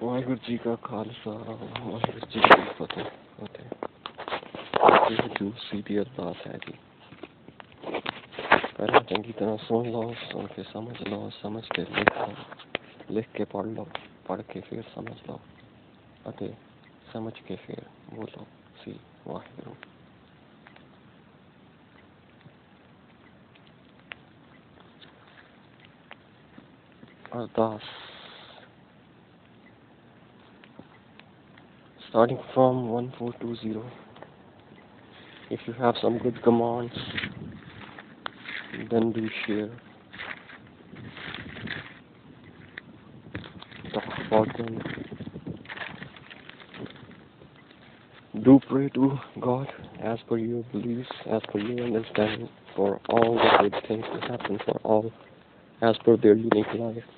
ਵਾਹਿਗੁਰੂ ਜੀ ਕਾ ਖਾਲਸਾ ਵਾਹਿਗੁਰੂ ਜੀ ਕੀ ਫਤਿਹ ਫਤਿਹ। ਇਹ ਜੋ सीधी अरदास है जी। पहले चंगी तरह सुन लो, सुन के समझ लो, समझ के लिख लो, लिख के पढ़ लो, पढ़ के फिर समझ लो, अते समझ के फिर बोलो सी वाहिगुरू। अरदास starting from 1420. If you have some good commands, then do share. Talk about them. Do pray to God as per your beliefs, as per your understanding, for all the good things that happen for all, as per their unique life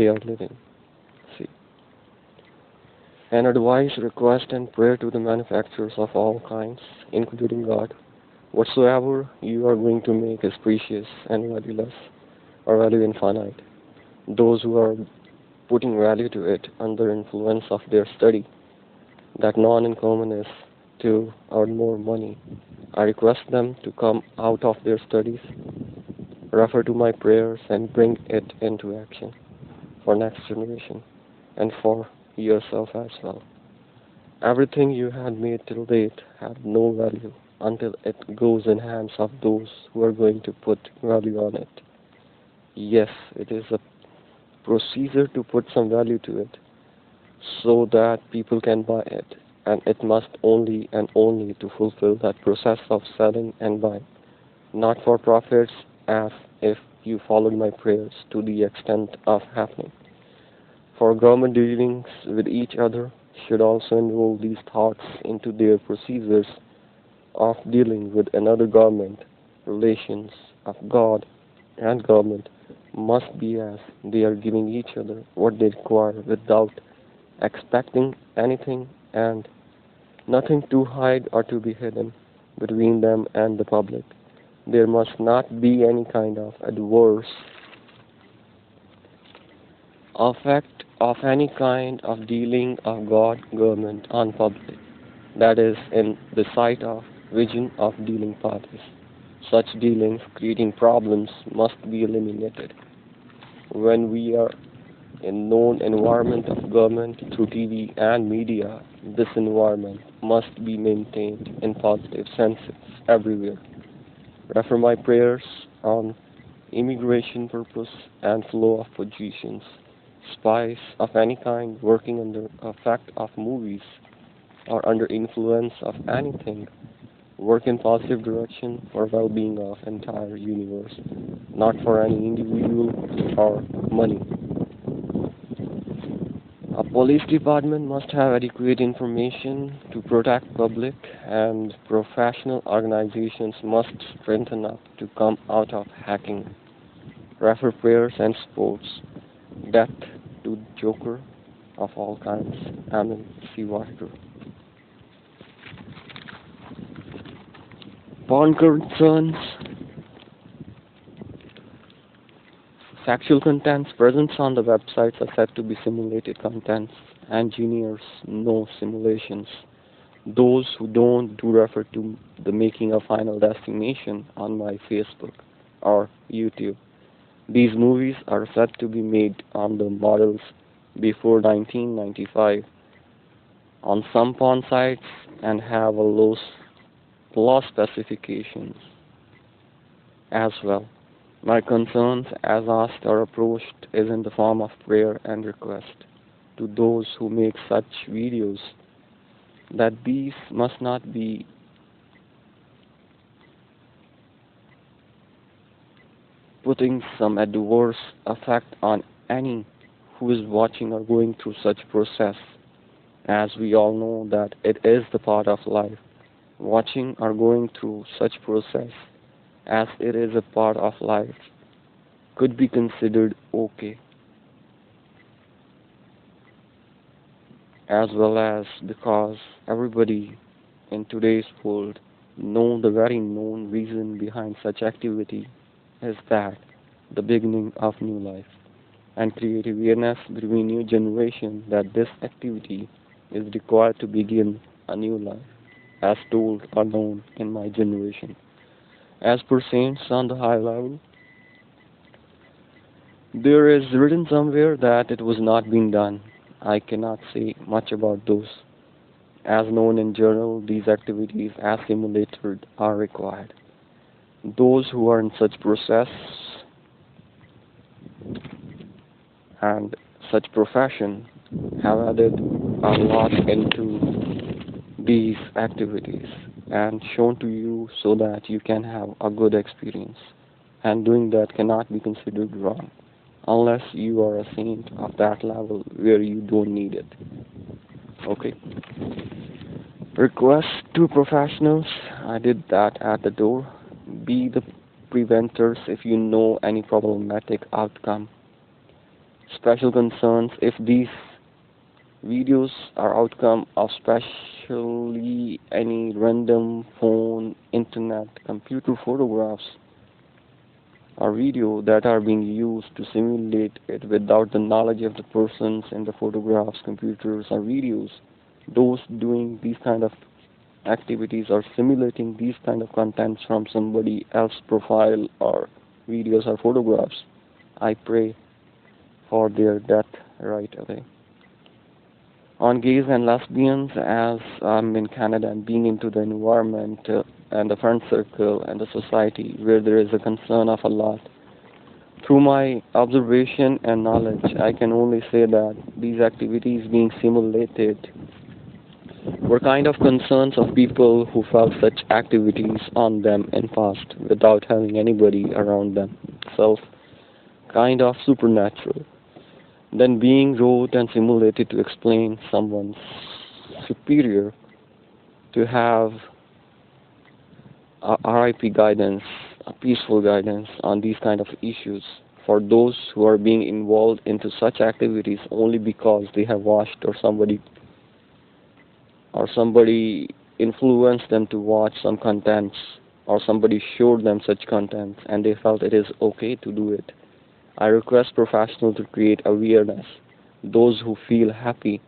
they are living. See. An advice, request, and prayer to the manufacturers of all kinds, including God. Whatsoever you are going to make is precious and valueless, or value infinite. Those who are putting value to it under influence of their study, that non-income is to earn more money, I request them to come out of their studies, refer to my prayers, and bring it into action for next generation and for yourself as well. Everything you had made till date had no value until it goes in hands of those who are going to put value on it. Yes, it is a procedure to put some value to it so that people can buy it, and it must only and only to fulfill that process of selling and buying, not for profits, as if you followed my prayers to the extent of happening. For government dealings with each other should also involve these thoughts into their procedures of dealing with another government. Relations of God and government must be as they are giving each other what they require without expecting anything and nothing to hide or to be hidden between them and the public. There must not be any kind of adverse effect of any kind of dealing of God, government on public, that is, in the sight of vision of dealing parties. Such dealings creating problems must be eliminated. When we are in known environment of government through TV and media, this environment must be maintained in positive senses everywhere. Refer my prayers on immigration purpose and flow of positions. Spies of any kind working under effect of movies or under influence of anything work in positive direction for well-being of entire universe, not for any individual or money. A police department must have adequate information to protect public, and professional organizations must strengthen up to come out of hacking. Refer prayers and sports. Death to Joker of all kinds. Amen. See Water. Porn concerns. Sexual contents present on the websites are said to be simulated contents. Engineers know simulations. Those who don't do refer to the making of Final Destination on my Facebook or YouTube. These movies are said to be made on the models before 1995 on some porn sites and have a low specifications as well. My concerns as asked or approached is in the form of prayer and request to those who make such videos that these must not be putting some adverse effect on any who is watching or going through such process, as we all know that it is the part of life. Watching or going through such process, as it is a part of life, could be considered okay, as well as because everybody in today's world know the very known reason behind such activity is that the beginning of new life. and create awareness between new generation that this activity is required to begin a new life, as told or known in my generation. As per saints on the high level, there is written somewhere that it was not being done. I cannot say much about those. As known in journal, these activities as simulated are required. Those who are in such process and such profession have added a lot into these activities and shown to you so that you can have a good experience. And doing that cannot be considered wrong unless you are a saint of that level where you don't need it. Okay. Request to professionals. I did that at the door. Be the preventers if you know any problematic outcome. Special concerns if these videos are outcome of specially any random phone, internet, computer photographs or video that are being used to simulate it without the knowledge of the persons in the photographs, computers or videos. Those doing these kind of activities or simulating these kind of contents from somebody else's profile or videos or photographs, I pray for their death right away. On gays and lesbians, as I'm in Canada and being into the environment and the friend circle and the society where there is a concern of a lot, through my observation and knowledge, I can only say that these activities being simulated were kind of concerns of people who felt such activities on them in past without having anybody around them. Self kind of supernatural. Then being wrote and simulated to explain someone's superior to have a RIP guidance, a peaceful guidance on these kind of issues for those who are being involved into such activities only because they have watched or somebody influenced them to watch some contents or somebody showed them such contents and they felt it is okay to do it. I request professionals to create awareness. Those who feel happy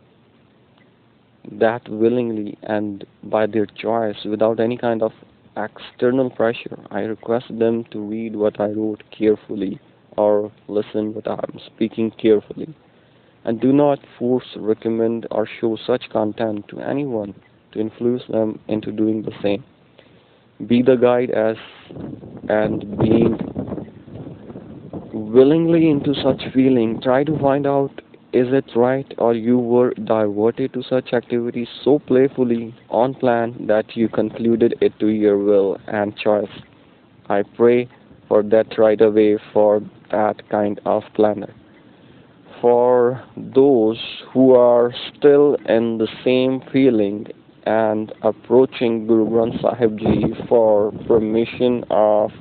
that willingly and by their choice without any kind of external pressure, I request them to read what I wrote carefully or listen what I am speaking carefully. And do not force, recommend or show such content to anyone to influence them into doing the same. Be the guide as and being willingly into such feeling, try to find out is it right or you were diverted to such activities so playfully on plan that you concluded it to your will and choice. I pray for that right away for that kind of planner. For those who are still in the same feeling and approaching Guru Granth Sahib Ji for permission of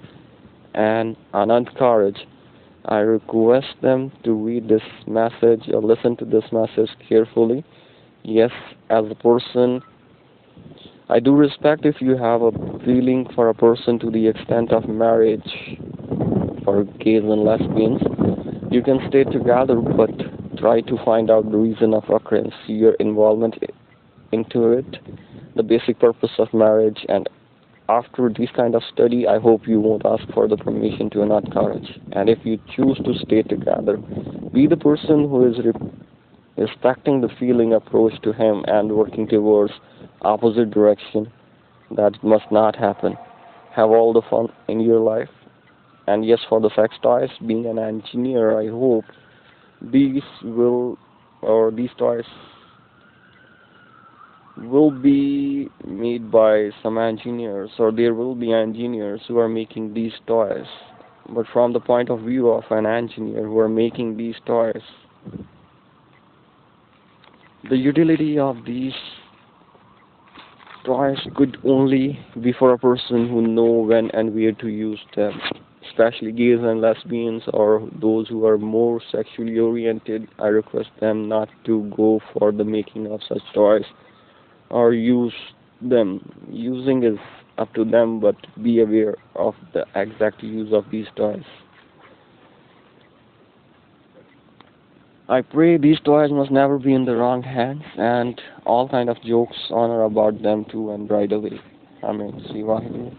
an Anand Courage, I request them to read this message or listen to this message carefully. Yes, as a person, I do respect if you have a feeling for a person to the extent of marriage for gays and lesbians. You can stay together, but try to find out the reason of occurrence, your involvement into it, the basic purpose of marriage, and after this kind of study, I hope you won't ask for the permission to not courage. And if you choose to stay together, be the person who is respecting the feeling approach to him and working towards opposite direction. That must not happen. Have all the fun in your life. And yes, for the sex toys, being an engineer, I hope these toys will be made by some engineers, or there will be engineers who are making these toys. But from the point of view of an engineer who are making these toys, the utility of these toys could only be for a person who know when and where to use them, especially gays and lesbians or those who are more sexually oriented. I request them not to go for the making of such toys or use them. Using is up to them, but be aware of the exact use of these toys. I pray these toys must never be in the wrong hands, and all kind of jokes on or about them too and right away. Amen. See what I do.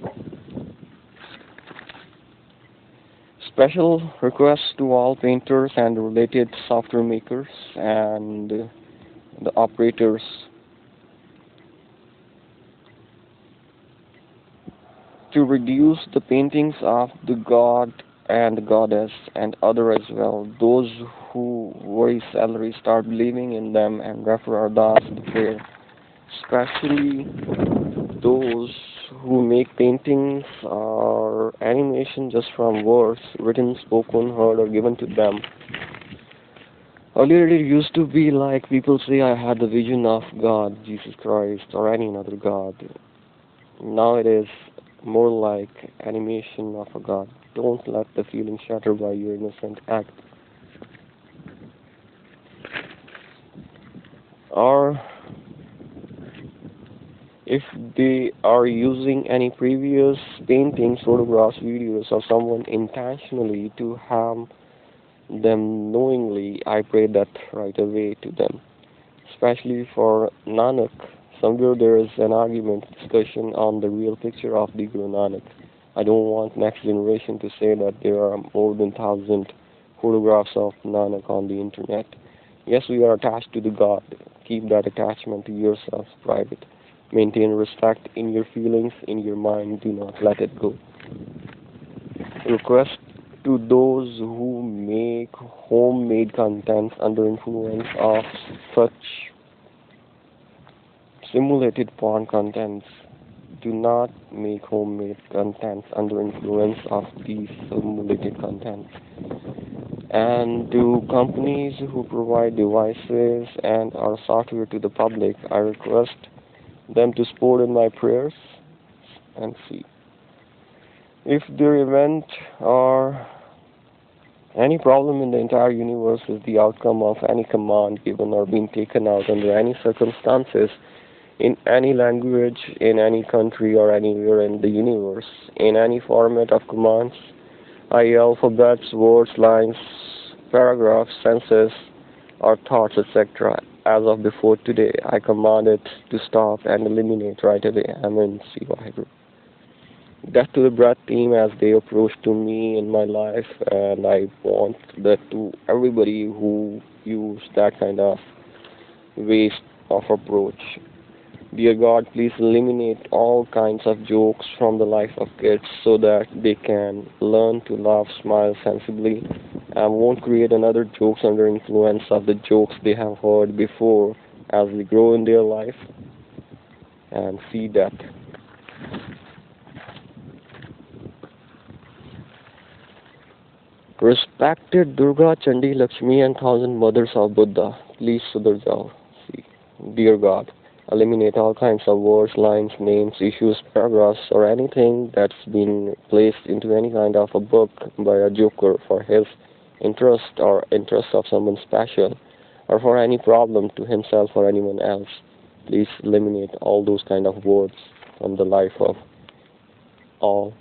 Special requests to all painters and related software makers and the operators to reduce the paintings of the god and the goddess and other as well. Those who worry salary start believing in them and refer Ardas to prayer. Especially those who make paintings or animation just from words, written, spoken, heard or given to them. Earlier it used to be like people say I had the vision of God, Jesus Christ or any other God. Now it is more like animation of a God. Don't let the feeling shatter by your innocent act. Or if they are using any previous paintings, photographs, videos of someone intentionally to harm them knowingly, I pray that right away to them. Especially for Nanak, somewhere there is an argument, discussion on the real picture of the Guru Nanak. I don't want next generation to say that there are more than 1,000 photographs of Nanak on the internet. Yes, we are attached to the God. Keep that attachment to yourself private. Maintain respect in your feelings, in your mind. Do not let it go. Request to those who make homemade contents under influence of such simulated porn contents. Do not make homemade contents under influence of these simulated contents. And to companies who provide devices and our software to the public, I request them to support in my prayers and see. If their event or any problem in the entire universe is the outcome of any command given or being taken out under any circumstances, in any language, in any country or anywhere in the universe, in any format of commands, i.e. alphabets, words, lines, paragraphs, sentences, or thoughts, etc. As of before today, I command it to stop and eliminate right away. Amen. See Vaheguru. Death to the breath team as they approach to me in my life, and I want that to everybody who use that kind of waste of approach. Dear God, please eliminate all kinds of jokes from the life of kids so that they can learn to laugh, smile sensibly, and won't create another jokes under influence of the jokes they have heard before as they grow in their life and see that. Respected Durga, Chandi, Lakshmi, and 1,000 mothers of Buddha, please Sudhar Jao. See, dear God, eliminate all kinds of words, lines, names, issues, paragraphs, or anything that's been placed into any kind of a book by a joker for his interest or interest of someone special, or for any problem to himself or anyone else. Please eliminate all those kind of words from the life of all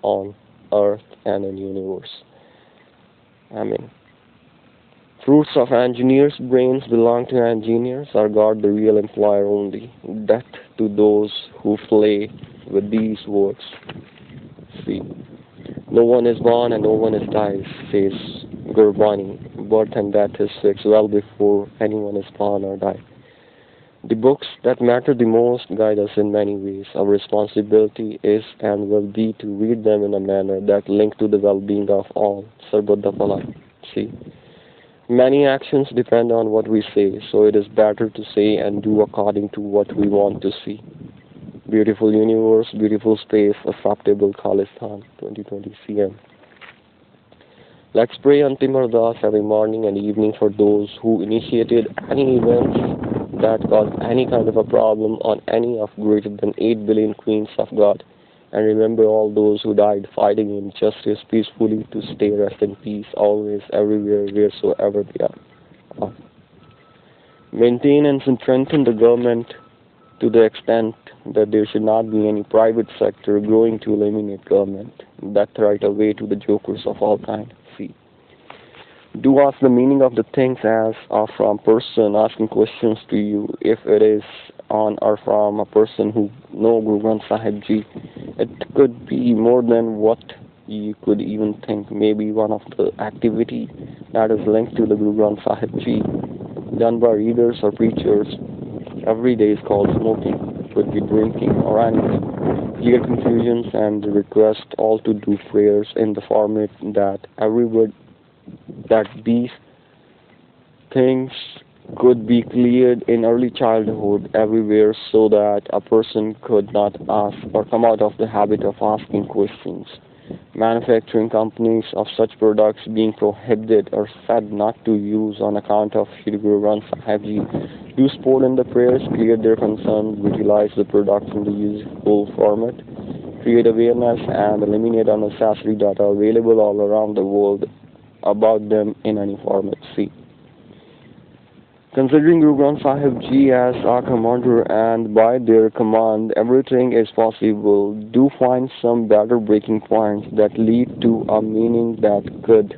on earth and in universe. Amen. Fruits of engineers' brains belong to engineers, or God the real employer only. Death to those who play with these words. See, no one is born and no one is dies, says Gurbani. Birth and death is fixed well before anyone is born or died. The books that matter the most guide us in many ways. Our responsibility is and will be to read them in a manner that link to the well-being of all. Sarbuddha Pala. See, many actions depend on what we say, so it is better to say and do according to what we want to see. Beautiful universe, beautiful space, acceptable Khalistan, 2020 CM. Let's pray Antim Ardas every morning and evening for those who initiated any events that caused any kind of a problem on any of greater than 8 billion queens of God. And remember all those who died fighting injustice peacefully to stay rest in peace always, everywhere, wheresoever they are. Maintain and strengthen the government to the extent that there should not be any private sector growing to eliminate government. That right away to the jokers of all kinds. See. Do ask the meaning of the things as are from person asking questions to you. If it is on or from a person who know Guru Granth Sahib Ji, it could be more than what you could even think. Maybe one of the activity that is linked to the Guru Granth Sahib Ji done by readers or preachers every day is called smoking, could be drinking or anything. Clear confusions and request all to do prayers in the format that everybody that these things could be cleared in early childhood everywhere so that a person could not ask or come out of the habit of asking questions. Manufacturing companies of such products being prohibited or said not to use on account of Shri Guru Granth Sahib Ji do support in the prayers, clear their concerns, utilize the products in the useful format, create awareness and eliminate unnecessary data available all around the world about them in any format. See, considering Guru Granth Sahib Ji as our commander and by their command everything is possible, do find some better breaking points that lead to a meaning that could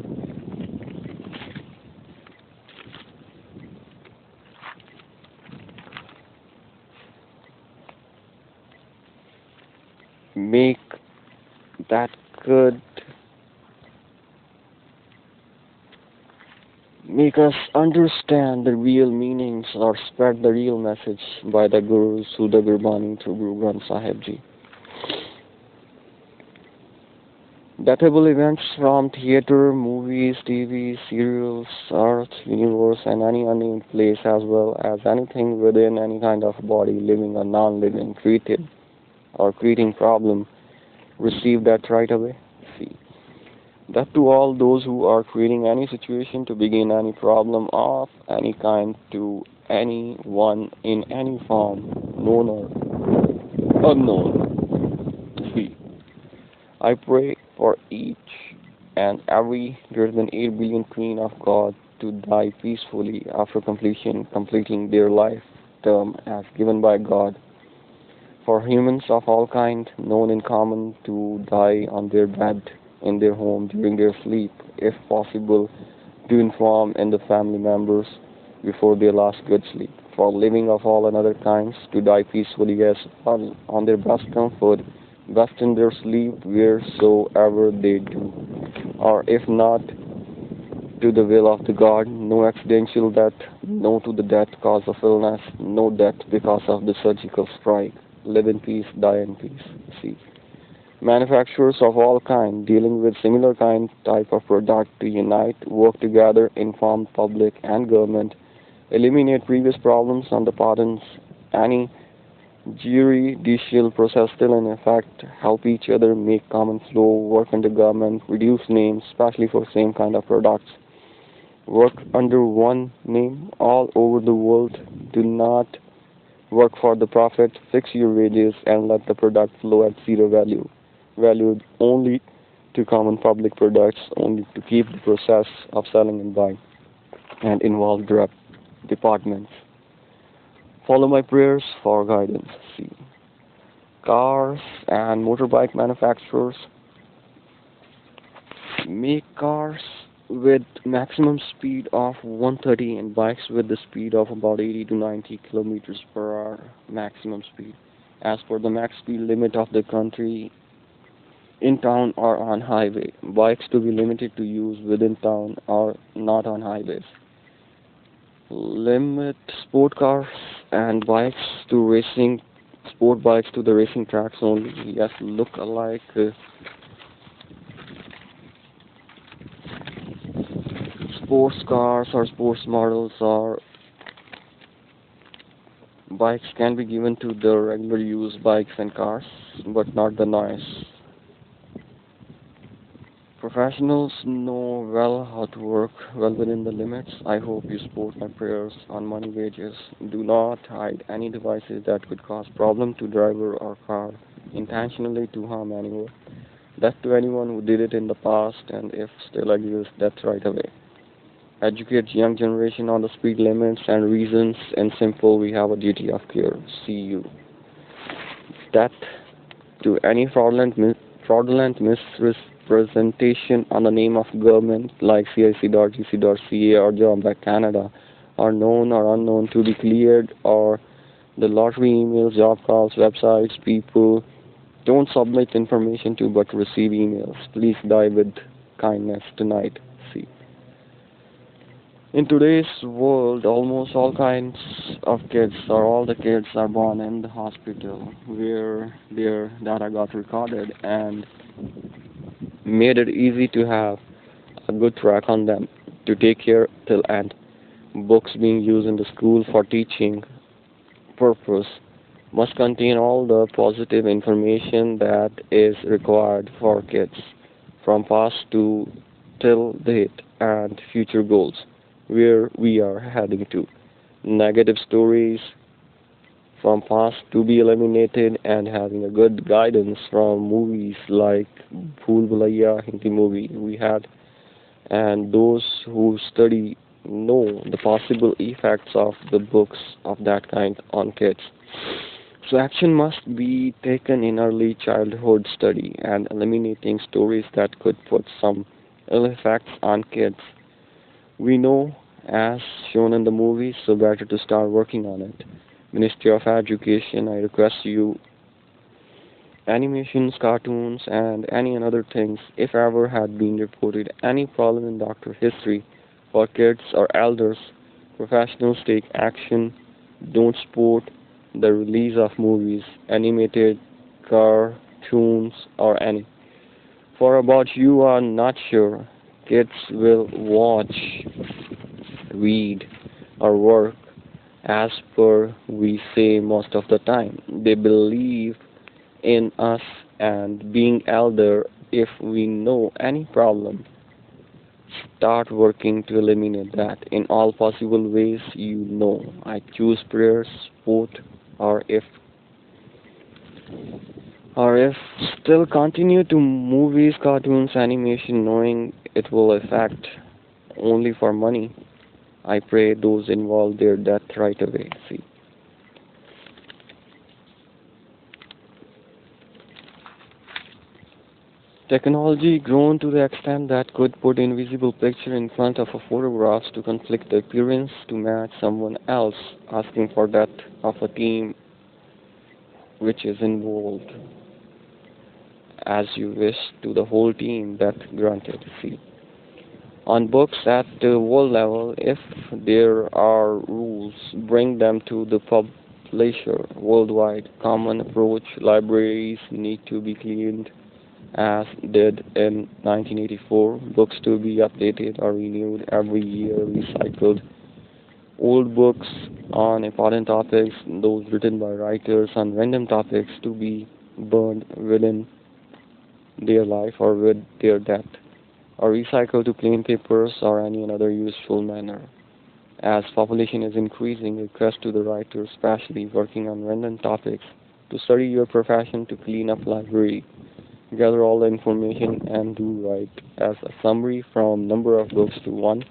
make that could make us understand the real meanings or spread the real message by the Gurus through the Gurbani through Guru Granth Sahib Ji. Datable events from theatre, movies, TV, serials, Earth, universe, and any unnamed place as well as anything within any kind of body, living or non-living, created or creating problem, receive that right away. See. That to all those who are creating any situation to begin any problem of any kind to anyone in any form, known or unknown. See, I pray for each and every greater than 8 billion queen of God to die peacefully after completing their life term as given by God. For humans of all kind, known in common, to die on their bed in their home during their sleep, if possible, to inform and the family members before their last good sleep. For living of all another kinds, to die peacefully as on their best comfort, best in their sleep, wheresoever they do. Or if not, to the will of the God, no accidental death, no to the death cause of illness, no death because of the surgical strike. Live in peace, die in peace. See. Manufacturers of all kind dealing with similar kind type of product to unite, work together, inform public and government, eliminate previous problems on the patents, any judicial process still in effect, help each other, make common flow, work under government, reduce names, especially for same kind of products, work under one name all over the world, do not work for the profit, fix your wages and let the product flow at zero value. Valued only to common public products, only to keep the process of selling and buying, and involve direct departments. Follow my prayers for guidance. See, cars and motorbike manufacturers make cars with maximum speed of 130 and bikes with the speed of about 80 to 90 kilometers per hour maximum speed. As per the max speed limit of the country, in town or on highway. Bikes to be limited to use within town or not on highways. Limit sport cars and bikes to racing, sport bikes to the racing tracks only. Yes, look alike sports cars or sports models or bikes can be given to the regular use bikes and cars, but not the noise. Professionals know well how to work well within the limits. I hope you support my prayers on money wages. Do not hide any devices that could cause problem to driver or car intentionally to harm anyone. Death to anyone who did it in the past and if still exists, death right away. Educate young generation on the speed limits and reasons and simple we have a duty of care. See you. Death to any fraudulent misrepresentation representation on the name of government like CIC.gc.ca or Job by Canada are known or unknown to be cleared, or the lottery emails, job calls, websites, people don't submit information to but receive emails. Please die with kindness tonight. See. In today's world, almost all kinds of kids, or all the kids, are born in the hospital where their data got recorded and made it easy to have a good track on them to take care till end. Books being used in the school for teaching purpose must contain all the positive information that is required for kids from past to till date and future goals where we are heading to. Negative stories from past to be eliminated and having a good guidance from movies like Bhool Bhulaiya Hindi movie we had, and those who study know the possible effects of the books of that kind on kids. So action must be taken in early childhood study and eliminating stories that could put some ill effects on kids. We know as shown in the movie, so better to start working on it. Ministry of Education, I request you, animations, cartoons, and any other things, if ever had been reported any problem in doctor history for kids or elders, professionals take action, don't support the release of movies, animated, cartoons, or any. For about you are not sure, kids will watch, read, or work as per we say most of the time. They believe in us and being elder, if we know any problem, start working to eliminate that in all possible ways you know. I choose prayers, support, or if still continue to movies, cartoons, animation, knowing it will affect only for money. I pray those involved their death right away. See. Technology grown to the extent that could put invisible picture in front of a photographs to conflict the appearance to match someone else, asking for that of a team which is involved as you wish to the whole team that granted. See. On books at the world level, if there are rules, bring them to the publisher worldwide. Common approach, libraries need to be cleaned as did in 1984, books to be updated or renewed every year, recycled. Old books on important topics, those written by writers on random topics, to be burned within their life or with their death, or recycled to plain papers or any other useful manner. As population is increasing, request to the writers, especially working on random topics, to study your profession to clean up library. Gather all the information and do write as a summary from number of books to one,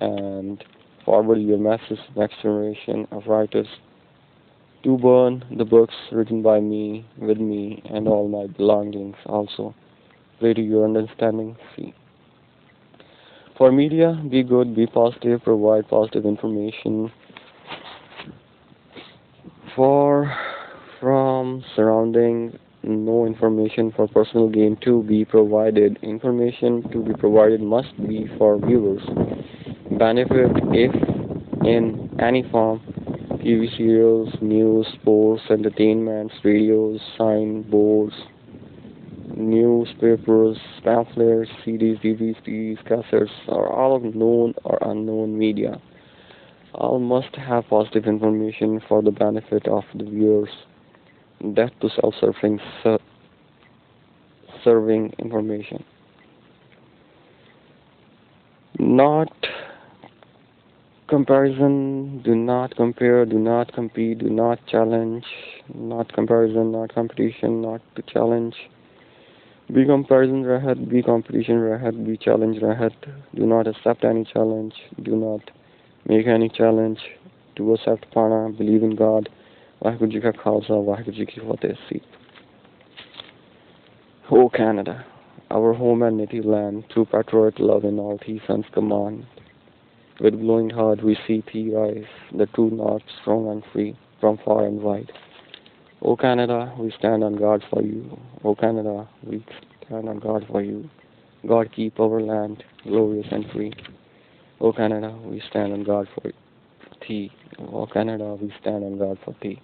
and forward your message to next generation of writers to burn the books written by me, with me, and all my belongings also. Pray to your understanding. See. For media, be good, be positive, provide positive information for from surrounding, no information for personal gain to be provided. Information to be provided must be for viewers' benefit if in any form. TV serials, news, sports, entertainments, radios, signboards, newspapers, pamphlets, CDs, DVDs, cassettes, are all of known or unknown media. All must have positive information for the benefit of the viewers. Death to self-serving serving information. Not comparison, do not compare, do not compete, do not challenge, not comparison, not competition, not to challenge. Be comparison rahat, be competition rahat, be challenge rahat. Do not accept any challenge, do not make any challenge. To accept Pana, believe in God. Vaheguru Ji Ka Khalsa, Vaheguru Ji Ki Fateh. Oh Canada, our home and native land, through patriotic love in all thee sons command. With glowing heart we see thee rise, the true north, strong and free, from far and wide. O Canada, we stand on guard for you. O Canada, we stand on guard for you. God keep our land glorious and free. O Canada, we stand on guard for thee. O Canada, we stand on guard for thee.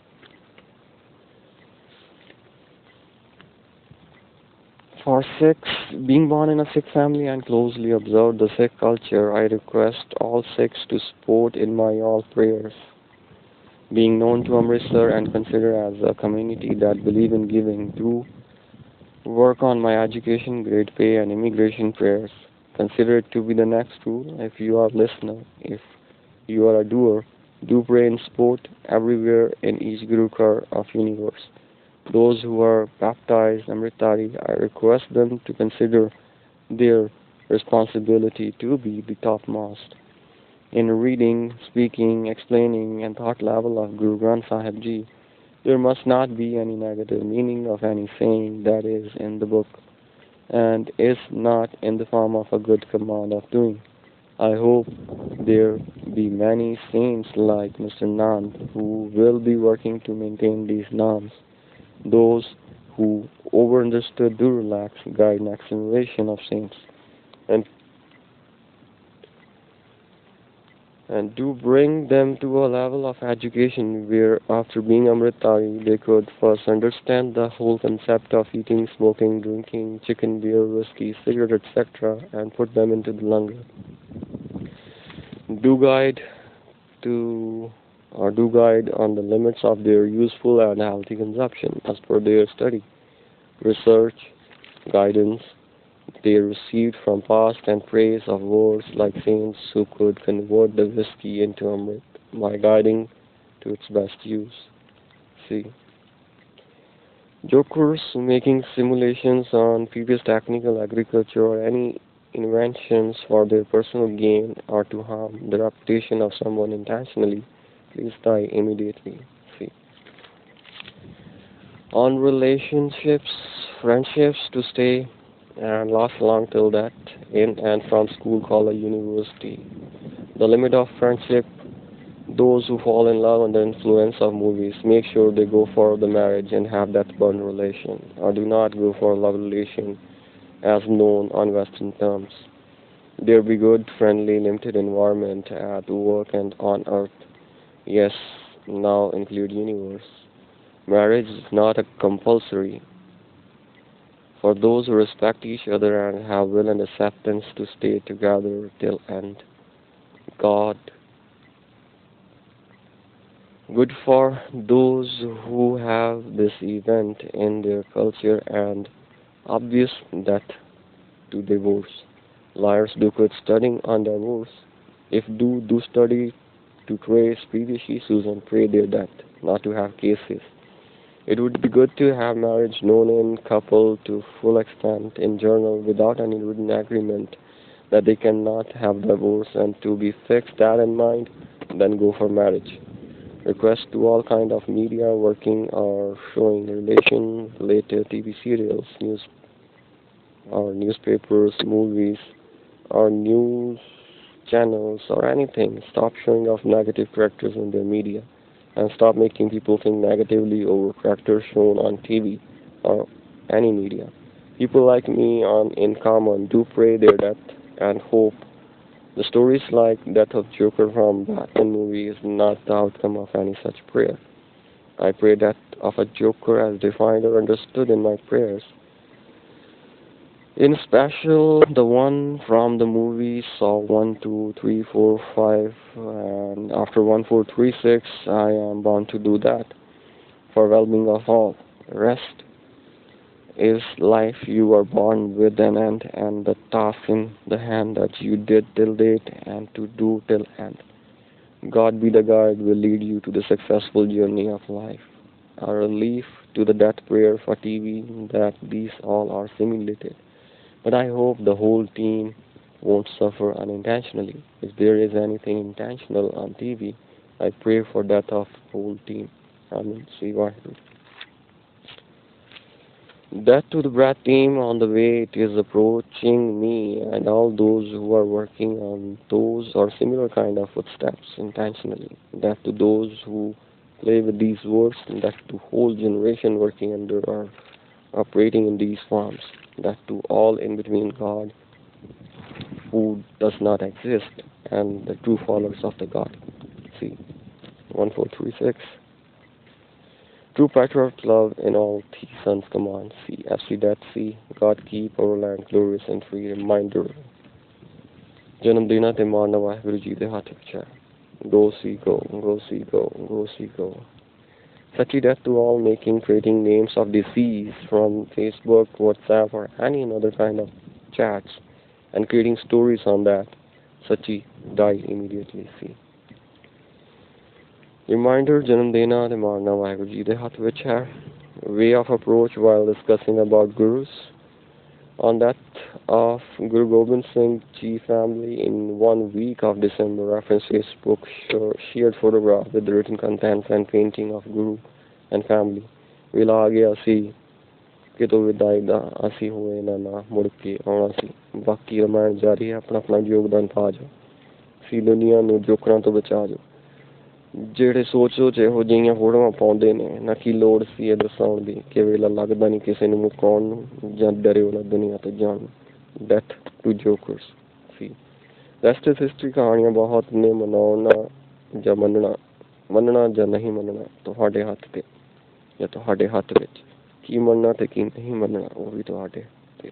For Sikhs, being born in a Sikh family and closely observe the Sikh culture, I request all Sikhs to support in my all prayers. Being known to Amritsar and considered as a community that believe in giving, do work on my education, grade pay, and immigration prayers. Consider it to be the next rule. If you are a listener, if you are a doer, do pray in sport everywhere in each Guru Kar of universe. Those who are baptized Amritari, I request them to consider their responsibility to be the topmost. In reading, speaking, explaining, and thought level of Guru Granth Sahib Ji, there must not be any negative meaning of any saying that is in the book, and is not in the form of a good command of doing. I hope there be many saints like Mr. Nand who will be working to maintain these norms. Those who over-understood do relax, guide next generation of saints, and do bring them to a level of education where, after being Amritari, they could first understand the whole concept of eating, smoking, drinking, chicken, beer, whiskey, cigarette, etc., and put them into the langar. Do guide on the limits of their useful and healthy consumption as per their study, research, guidance they received from past and praise of words like saints who could convert the whiskey into Amrit by guiding to its best use. See. Jokers making simulations on previous technical agriculture or any inventions for their personal gain or to harm the reputation of someone intentionally, please die immediately. See. On relationships, friendships to stay and last long till that, in and from school, college, university. The limit of friendship, those who fall in love under influence of movies, make sure they go for the marriage and have that bond relation, or do not go for love relation as known on Western terms. There be good, friendly, limited environment at work and on earth. Yes, now include universe. Marriage is not a compulsory for those who respect each other and have will and acceptance to stay together till end. God. Good for those who have this event in their culture and obvious that to divorce. Liars do quit studying on divorce. If do study to trace previous issues and pray their death, not to have cases. It would be good to have marriage known in couple to full extent in journal without any written agreement that they cannot have divorce, and to be fixed that in mind, then go for marriage. Request to all kind of media working or showing relation related TV serials, newspapers, movies, or news channels or anything. Stop showing off negative characters in their media. And stop making people think negatively over characters shown on TV or any media. People like me in common do pray their death and hope. The stories like death of Joker from Batman movie is not the outcome of any such prayer. I pray death of a Joker as defined or understood in my prayers. In special, the one from the movie Saw 1, 2, 3, 4, 5, and after 1, 4, 3, 6, I am bound to do that for well-being of all. Rest is life you are born with an end, and the task in the hand that you did till date and to do till end. God be the guide will lead you to the successful journey of life. A relief to the death prayer for TV that these all are simulated. But I hope the whole team won't suffer unintentionally. If there is anything intentional on TV, I pray for death of whole team. Amen. See you. That to the Brad team on the way it is approaching me and all those who are working on those or similar kind of footsteps intentionally. That to those who play with these words, and that to whole generation working under or operating in these forms. That to all in between God who does not exist and the true followers of the God. See, 1436. True patriarch love in all His Son's commands. See, as we that see, God keep our land glorious and free. Reminder. ਜਨਮ ਦਿਨਾਂ ਤੇ ਮਾਰਨਾ ਵਾਹਿਗੁਰੂ ਜੀ ਦੇ ਹੱਥ ਵਿੱਚ ਹੈ. Go see, go, go see, go, go see, go. Such death to all making, creating names of disease from Facebook, WhatsApp, or any other kind of chats, and creating stories on that. Sachi die immediately. See. Reminder, Janam Dena te Marna Vaheguru Ji de Hath vich hai. Way of approach while discussing about gurus. On that of Guru Gobind Singh Ji family in 1 week of December, reference Facebook shared photograph with the written contents and painting of Guru and family. Will aa gaya si ਕਿਤੋਂ ਵਿਦਾਈ ਦਾ ਅਸੀਂ ਹੋਏ ਨਾ ਮੁੜ ਕੇ ਆਉਣਾ ਸੀ. ਬਾਕੀ ਰਮਾਇਣ ਜਾਰੀ ਹੈ. ਆਪਣਾ ਆਪਣਾ ਯੋਗਦਾਨ ਪਾ ਜਾਓ. ਸੀ ਦੁਨੀਆ ਨੂੰ ਜੋਕਰਾਂ ਤੋਂ ਬਚਾ ਜਾਓ. ਜਿਹੜੇ ਸੋਚੋ ਚ ਇਹੋ ਜਿਹੀਆਂ ਫੋਟੋਆਂ ਪਾਉਂਦੇ ਨੇ ਨਾ ਕੀ ਲੋੜ ਸੀ ਇਹ ਦਰਸਾਉਣ ਦੀ ਕਿ ਵੇਲਾ ਲੱਗਦਾ ਨਹੀਂ ਕਿਸੇ ਨੂੰ ਮੁਕਾਉਣ ਨੂੰ ਜਾਂ ਡਰਿਓ ਨਾ ਦੁਨੀਆ ਤੋਂ ਜਾਣ ਨੂੰ. Death to jokers. ਸੀ ਰੈਸਟ ਇਜ਼ ਹਿਸਟਰੀ. ਕਹਾਣੀਆਂ ਬਹੁਤ ਨੇ. ਮਨਾਉਣਾ ਜਾਂ ਮੰਨਣਾ ਜਾਂ ਨਹੀਂ ਮੰਨਣਾ ਤੁਹਾਡੇ ਹੱਥ ਤੇ ਜਾਂ ਤੁਹਾਡੇ ਹੱਥ ਵਿੱਚ. ਕੀ ਮੰਨਣਾ ਤੇ ਕੀ ਨਹੀਂ ਮੰਨਣਾ ਉਹ ਵੀ ਤੁਹਾਡੇ ਤੇ.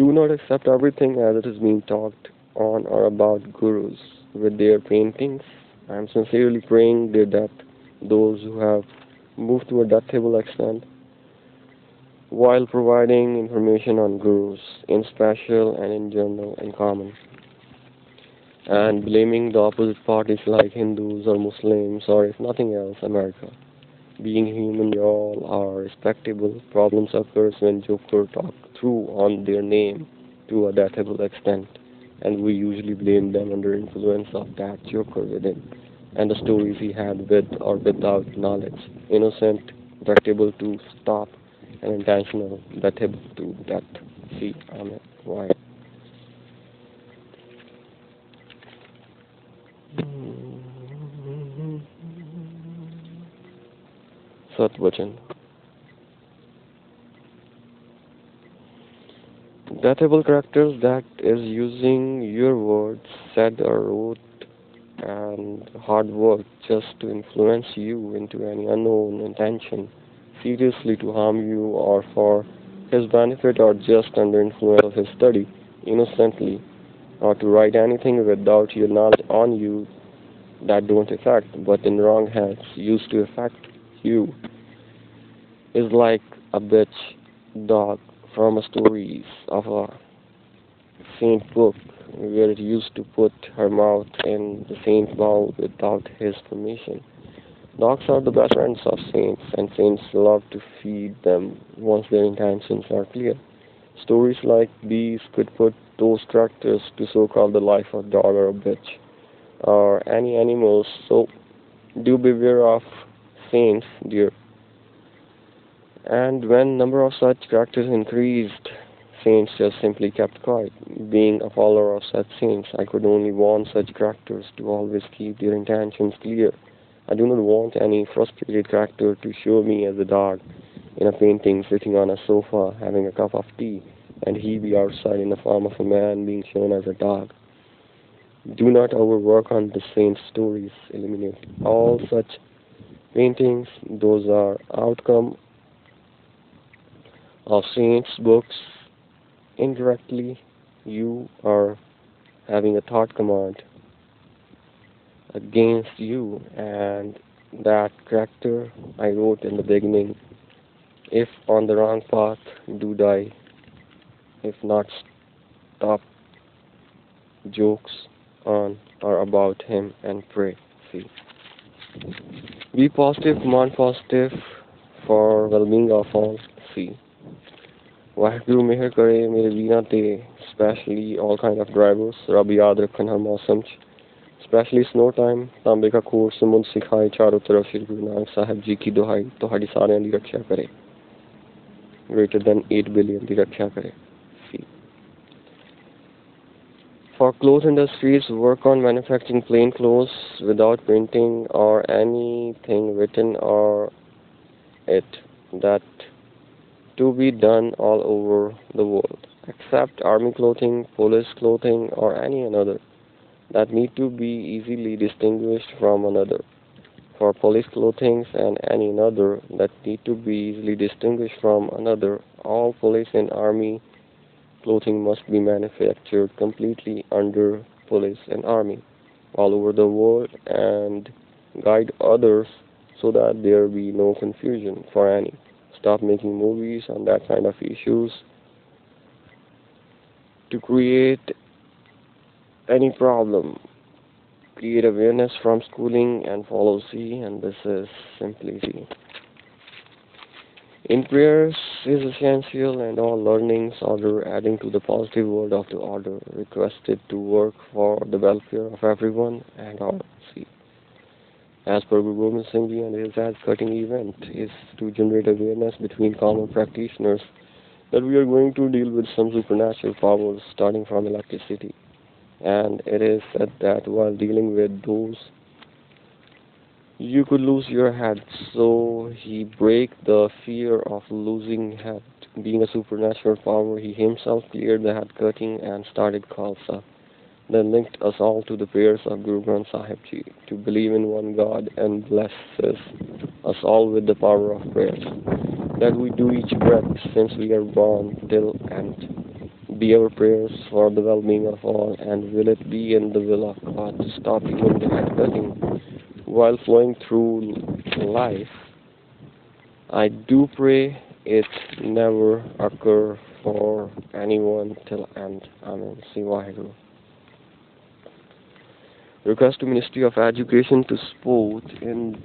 Do not accept everything as it is being talked on or about gurus with their paintings. I am sincerely praying that those who have moved to a deathable extent while providing information on gurus in special and in general and common and blaming the opposite parties like Hindus or Muslims or if nothing else America. Being human, you all are respectable. Problems occurs when Joker talk through on their name to a deathable extent, and we usually blame them under influence of that Joker within, and the stories he had with or without knowledge. Innocent, deathable to stop, and intentional, deathable to death. See, Amen. Why? Satvachan. Deathable characters that is using your words, said or wrote, and hard work just to influence you into any unknown intention, seriously to harm you or for his benefit or just under influence of his study, innocently, or to write anything without your knowledge on you that don't affect, but in wrong hands, used to affect you, is like a bitch dog from a stories of a saint book where it used to put her mouth in the saint's bowl without his permission. Dogs are the best friends of saints, and saints love to feed them once their intentions are clear. Stories like these could put those characters to so-called the life of dog or a bitch or any animals, so do beware of saints, dear. And when number of such characters increased, saints just simply kept quiet. Being a follower of such saints, I could only warn such characters to always keep their intentions clear. I do not want any frustrated character to show me as a dog in a painting sitting on a sofa having a cup of tea, and he be outside in the form of a man being shown as a dog. Do not overwork on the saints' stories. Eliminate all such paintings. Those are outcome of saints' books. Indirectly, you are having a thought command against you, and that character I wrote in the beginning, if on the wrong path, do die. If not, stop jokes on or about him and pray. See. Be positive, command positive for well-being of all. See. Waheguru ਮਿਹਰ ਕਰੇ ਮੇਰੇ ਵੀਰਾਂ ਤੇ, specially all kind of drivers. ਰੱਬ ਯਾਦ ਰੱਖਣ ਹਰ ਮੌਸਮ 'ਚ, ਸਪੈਸ਼ਲੀ ਸਨੋ ਟਾਈਮ. ਤਾਂਬੇ ਕਾ ਖੋਰ ਸਮੁੰਦ ਸਿਖਾਏ ਚਾਰੋਂ ਤਰਫ, ਸ਼੍ਰੀ ਗੁਰੂ ਨਾਨਕ ਸਾਹਿਬ ਜੀ ਕੀ ਦੁਹਾਈ ਤੁਹਾਡੀ ਸਾਰਿਆਂ ਦੀ ਰੱਖਿਆ ਕਰੇ. greater than 8 billion ਦੀ ਰੱਖਿਆ ਕਰੇ. See. For clothes industries, work on manufacturing plain clothes without printing or anything written or it that to be done all over the world, except army clothing, police clothing, or any another that need to be easily distinguished from another. For police clothing and any another that need to be easily distinguished from another, all police and army clothing must be manufactured completely under police and army all over the world and guide others so that there be no confusion for any. Stop making movies on that kind of issues to create any problem. Create awareness from schooling and follow C, and this is simply C. In prayers is essential and all learnings order adding to the positive word of the order requested to work for the welfare of everyone and all. See. As per Guru Gobind Singh Ji and his ad-cutting event is to generate awareness between common practitioners that we are going to deal with some supernatural powers starting from electricity. And it is said that while dealing with those you could lose your head, so he break the fear of losing head. Being a supernatural power, he himself cleared the head cutting and started Khalsa. Then linked us all to the prayers of Guru Granth Sahib Ji to believe in one God and blesses us all with the power of prayers. That we do each breath since we are born till end. Be our prayers for the well-being of all, and will it be in the will of God to stop even the head cutting while flowing through life. I do pray it never occur for anyone till end. Amen. See Waheguru. Request to Ministry of Education to support in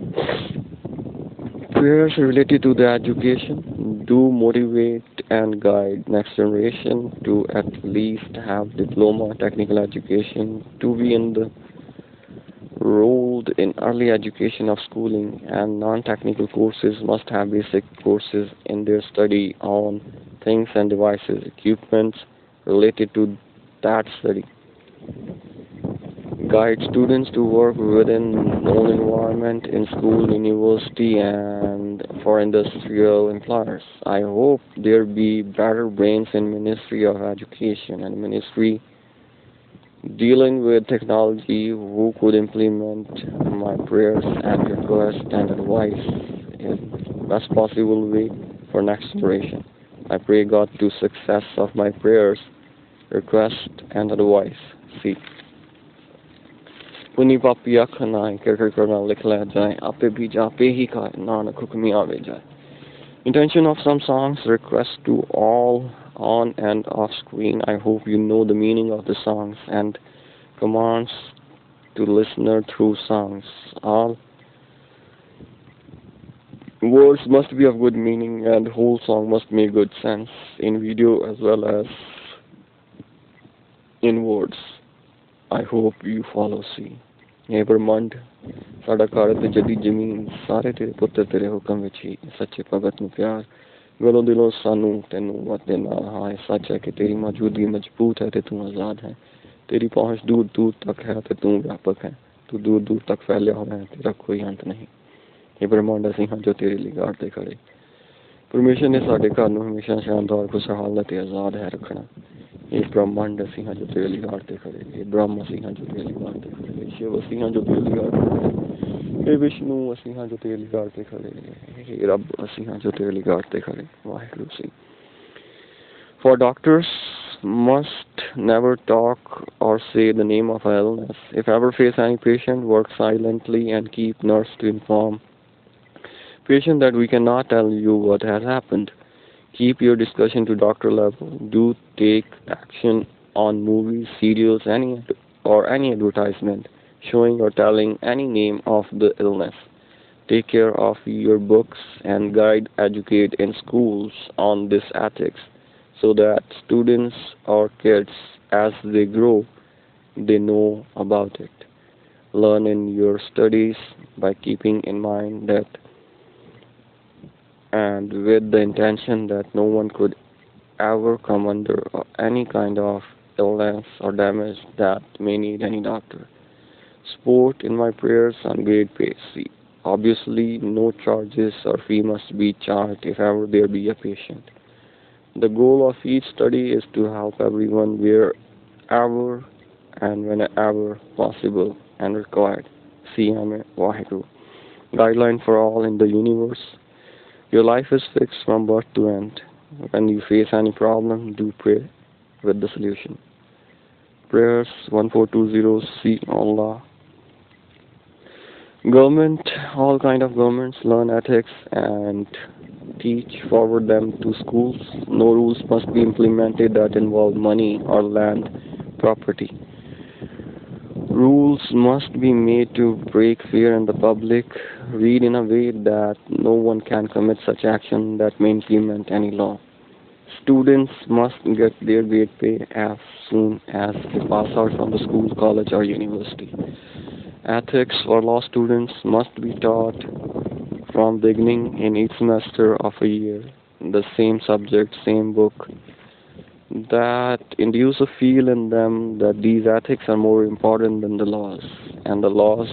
prayers related to the education. Do motivate and guide next generation to at least have diploma technical education, to be in the enrolled in early education of schooling, and non-technical courses must have basic courses in their study on things and devices, equipments related to that study. Guide students to work within known environment in school, university, and for industrial employers. I hope there be better brains in Ministry of Education and Ministry dealing with technology who could implement my prayers and requests and advice in best possible way for next generation. I pray God to success of my prayers, request and advice. See. पुनी पापी आखना कर करना लिख ले जाए आपे भी जापे ही खाए नानक हुक्मी आवे जाए. Intention of some songs request to all on and off screen. I hope you know the meaning of the songs and commands to listener through songs. All words must be of good meaning and whole song must make good sense in video as well as in words. I hope you follow. See. ਇਹ ਬ੍ਰਹਮੰਡ ਸਾਡਾ ਘਰ ਤੇ ਜਦੀ ਜ਼ਮੀਨ ਸਾਰੇ ਤੇਰੇ ਪੁੱਤਰ ਤੇਰੇ ਹੁਕਮ ਵਿੱਚ ਹੀ ਸੱਚੇ ਭਗਤ ਨੂੰ ਪਿਆਰ ਦਿਲੋਂ ਦਿਲੋਂ ਸਾਨੂੰ ਤੈਨੂੰ ਵਰਤੇ ਨਾਲ ਹਾਂ ਇਹ ਸੱਚ ਹੈ ਕਿ ਤੇਰੀ ਮੌਜੂਦਗੀ ਮਜ਼ਬੂਤ ਹੈ ਤੇ ਤੂੰ ਆਜ਼ਾਦ ਹੈ ਤੇਰੀ ਪਹੁੰਚ ਦੂਰ ਦੂਰ ਤੱਕ ਹੈ ਤੇ ਤੂੰ ਵਿਆਪਕ ਹੈ ਤੂੰ ਦੂਰ ਦੂਰ ਤੱਕ ਫੈਲਿਆ ਹੋਇਆ ਹੈ ਤੇਰਾ ਕੋਈ ਅੰਤ ਨਹੀਂ ਇਹ ਬ੍ਰਹਮੰਡ ਅਸੀਂ ਹਾਂ ਜੋ ਤੇਰੇ ਲਈ ਗਾੜ ਤੇ ਖੜੇ ਪਰਮੇਸ਼ਰ ਨੇ ਸਾਡੇ ਘਰ ਨੂੰ ਹਮੇਸ਼ਾ ਸ਼ਾਨਦਾਰ ਖੁਸ਼ਹਾਲ ਅਤੇ ਆਜ਼ਾਦ ਹੈ ਰੱਖਣਾ ਇਹ ਬ੍ਰਹਮੰਡ ਅਸੀਂ ਹਾਂ ਜੋ ਤੇਰੇ ਲਈ ਗਾੜ ਤੇ ਖੜੇ ਇਹ ਬ੍ਰਹਮ ਅਸੀਂ ਹਾਂ ਜੋ ਤੇਰੇ ਲਈ ਗਾੜ ਤੇ ਖੜੇ ਇਹ ਸ਼ਿਵ ਅਸੀਂ ਹਾਂ ਜੋ ਤੇਰੇ ਲਈ ਗਾੜ ਤੇ ਖੜੇ ਇਹ ਵਿਸ਼ਨੂੰ ਅਸੀਂ ਹਾਂ ਜੋ ਤੇਰੇ ਲਈ ਗਾੜ ਤੇ ਖੜੇ ਇਹ ਰੱਬ ਅਸੀਂ ਹਾਂ ਜੋ ਤੇਰੇ ਲਈ ਗਾੜ ਤੇ ਖੜੇ Waheguru Singh. For doctors must never talk or say the name of an illness. If ever face any patient, work silently and keep nurse to inform patient that we cannot tell you what has happened. Keep your discussion to doctor level. Do take action on movies, serials, any advertisement showing or telling any name of the illness. Take care of your books and guide, educate in schools on this ethics so that students or kids as they grow, they know about it. Learn in your studies by keeping in mind that and with the intention that no one could ever come under any kind of illness or damage that may need any doctor. Support in my prayers on great pay. See, obviously, no charges or fee must be charged if ever there be a patient. The goal of each study is to help everyone wherever and whenever possible and required. See, Hame Waheguru. Guideline for all in the universe. Your life is fixed from birth to end. When you face any problem, do pray with the solution. Prayers 1420 See Allah. Government, all kind of governments learn ethics and teach forward them to schools. No rules must be implemented that involve money or land property. Rules must be made to break fear in the public. Read in a way that no one can commit such action that may implement any law. Students must get their grade pay as soon as they pass out from the school, college, or university. Ethics for law students must be taught from beginning in each semester of a year. The same subject, same book. That induce a feel in them that these ethics are more important than the laws, and the laws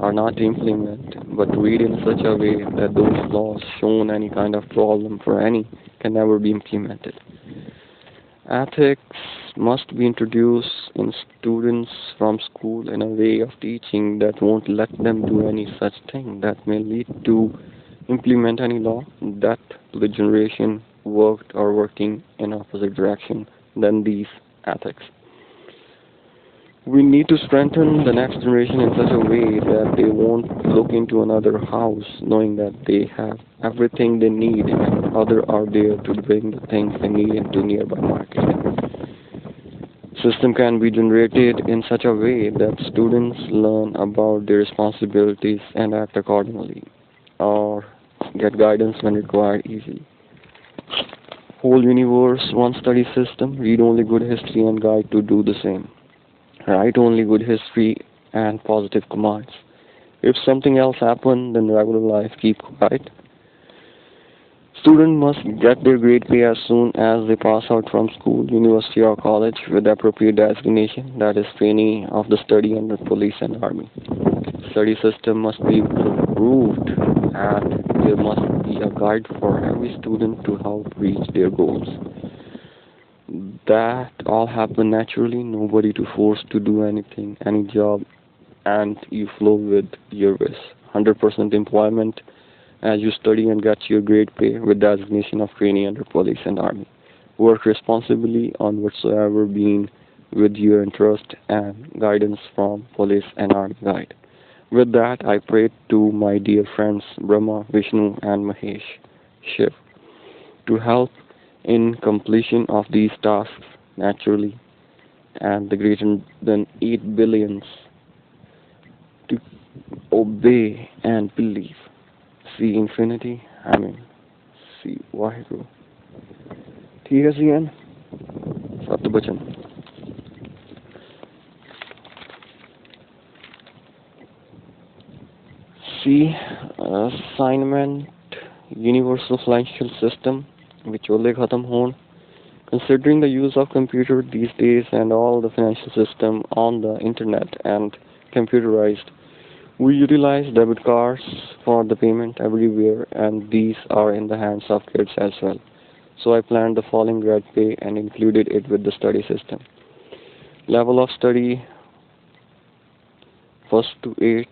are not to implement, but read in such a way that those laws shown any kind of problem for any can never be implemented. Ethics must be introduced in students from school in a way of teaching that won't let them do any such thing that may lead to implement any law that the generation worked or working in opposite direction than these ethics. We need to strengthen the next generation in such a way that they won't look into another house knowing that they have everything they need and others are there to bring the things they need into nearby market. System can be generated in such a way that students learn about their responsibilities and act accordingly, or get guidance when required easily. Whole universe, one study system, read only good history and guide to do the same. Write only good history and positive commands. If something else happens, then regular life keep quiet. Student must get their grade pay as soon as they pass out from school, university or college with appropriate designation, that is trainee of the study under police and army. Study system must be improved and there must be a guide for every student to help reach their goals. That all happen naturally, nobody to force to do anything, any job, and you flow with your wish. 100% employment as you study and get your grade pay with designation of trainee under police and army. Work responsibly on whatsoever being with your interest and guidance from police and army guide. With that, I pray to my dear friends Brahma, Vishnu and Mahesh, Shiv, to help in completion of these tasks naturally and the greater than 8 billions to obey and believe. See infinity, Amen. See Waheguru. ठीक है C N सत बचन See assignment universal financial system which will khatam hon. Considering the use of computer these days and all the financial system on the internet and computerized, we utilize debit cards for the payment everywhere and these are in the hands of kids as well. So I planned the following grade pay and included it with the study system. Level of study 1st to 8th,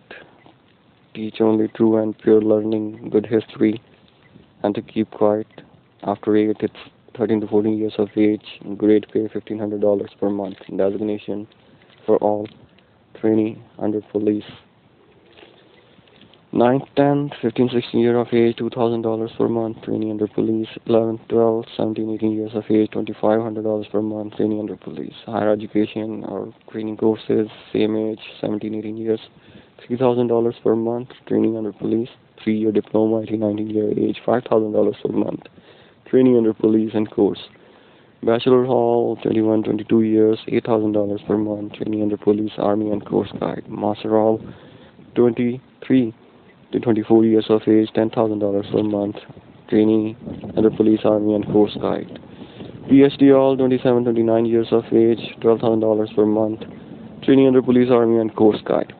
teach only true and pure learning, good history and to keep quiet. After 8 it's 13 to 14 years of age, grade pay $1,500 per month, designation for all, trainee under police. 9th, 10th, 15, 16 years of age, $2,000 per month, trainee under police. 11th, 12th, 17, 18 years of age, $2,500 per month, trainee under police. Higher education or training courses, same age, 17, 18 years, $3,000 per month, training under police. 3-year diploma, 18, 19 year age, $5,000 per month, training under police and course. Bachelor Hall, 21, 22 years, $8,000 per month, training under police, army and course guide. Master Hall, 23, to 24 years of age, $10,000 per month. Trainee under police, army, and coast guide. PhD all 27, 29 years of age, $12,000 per month. Training under police, army, and coast guide.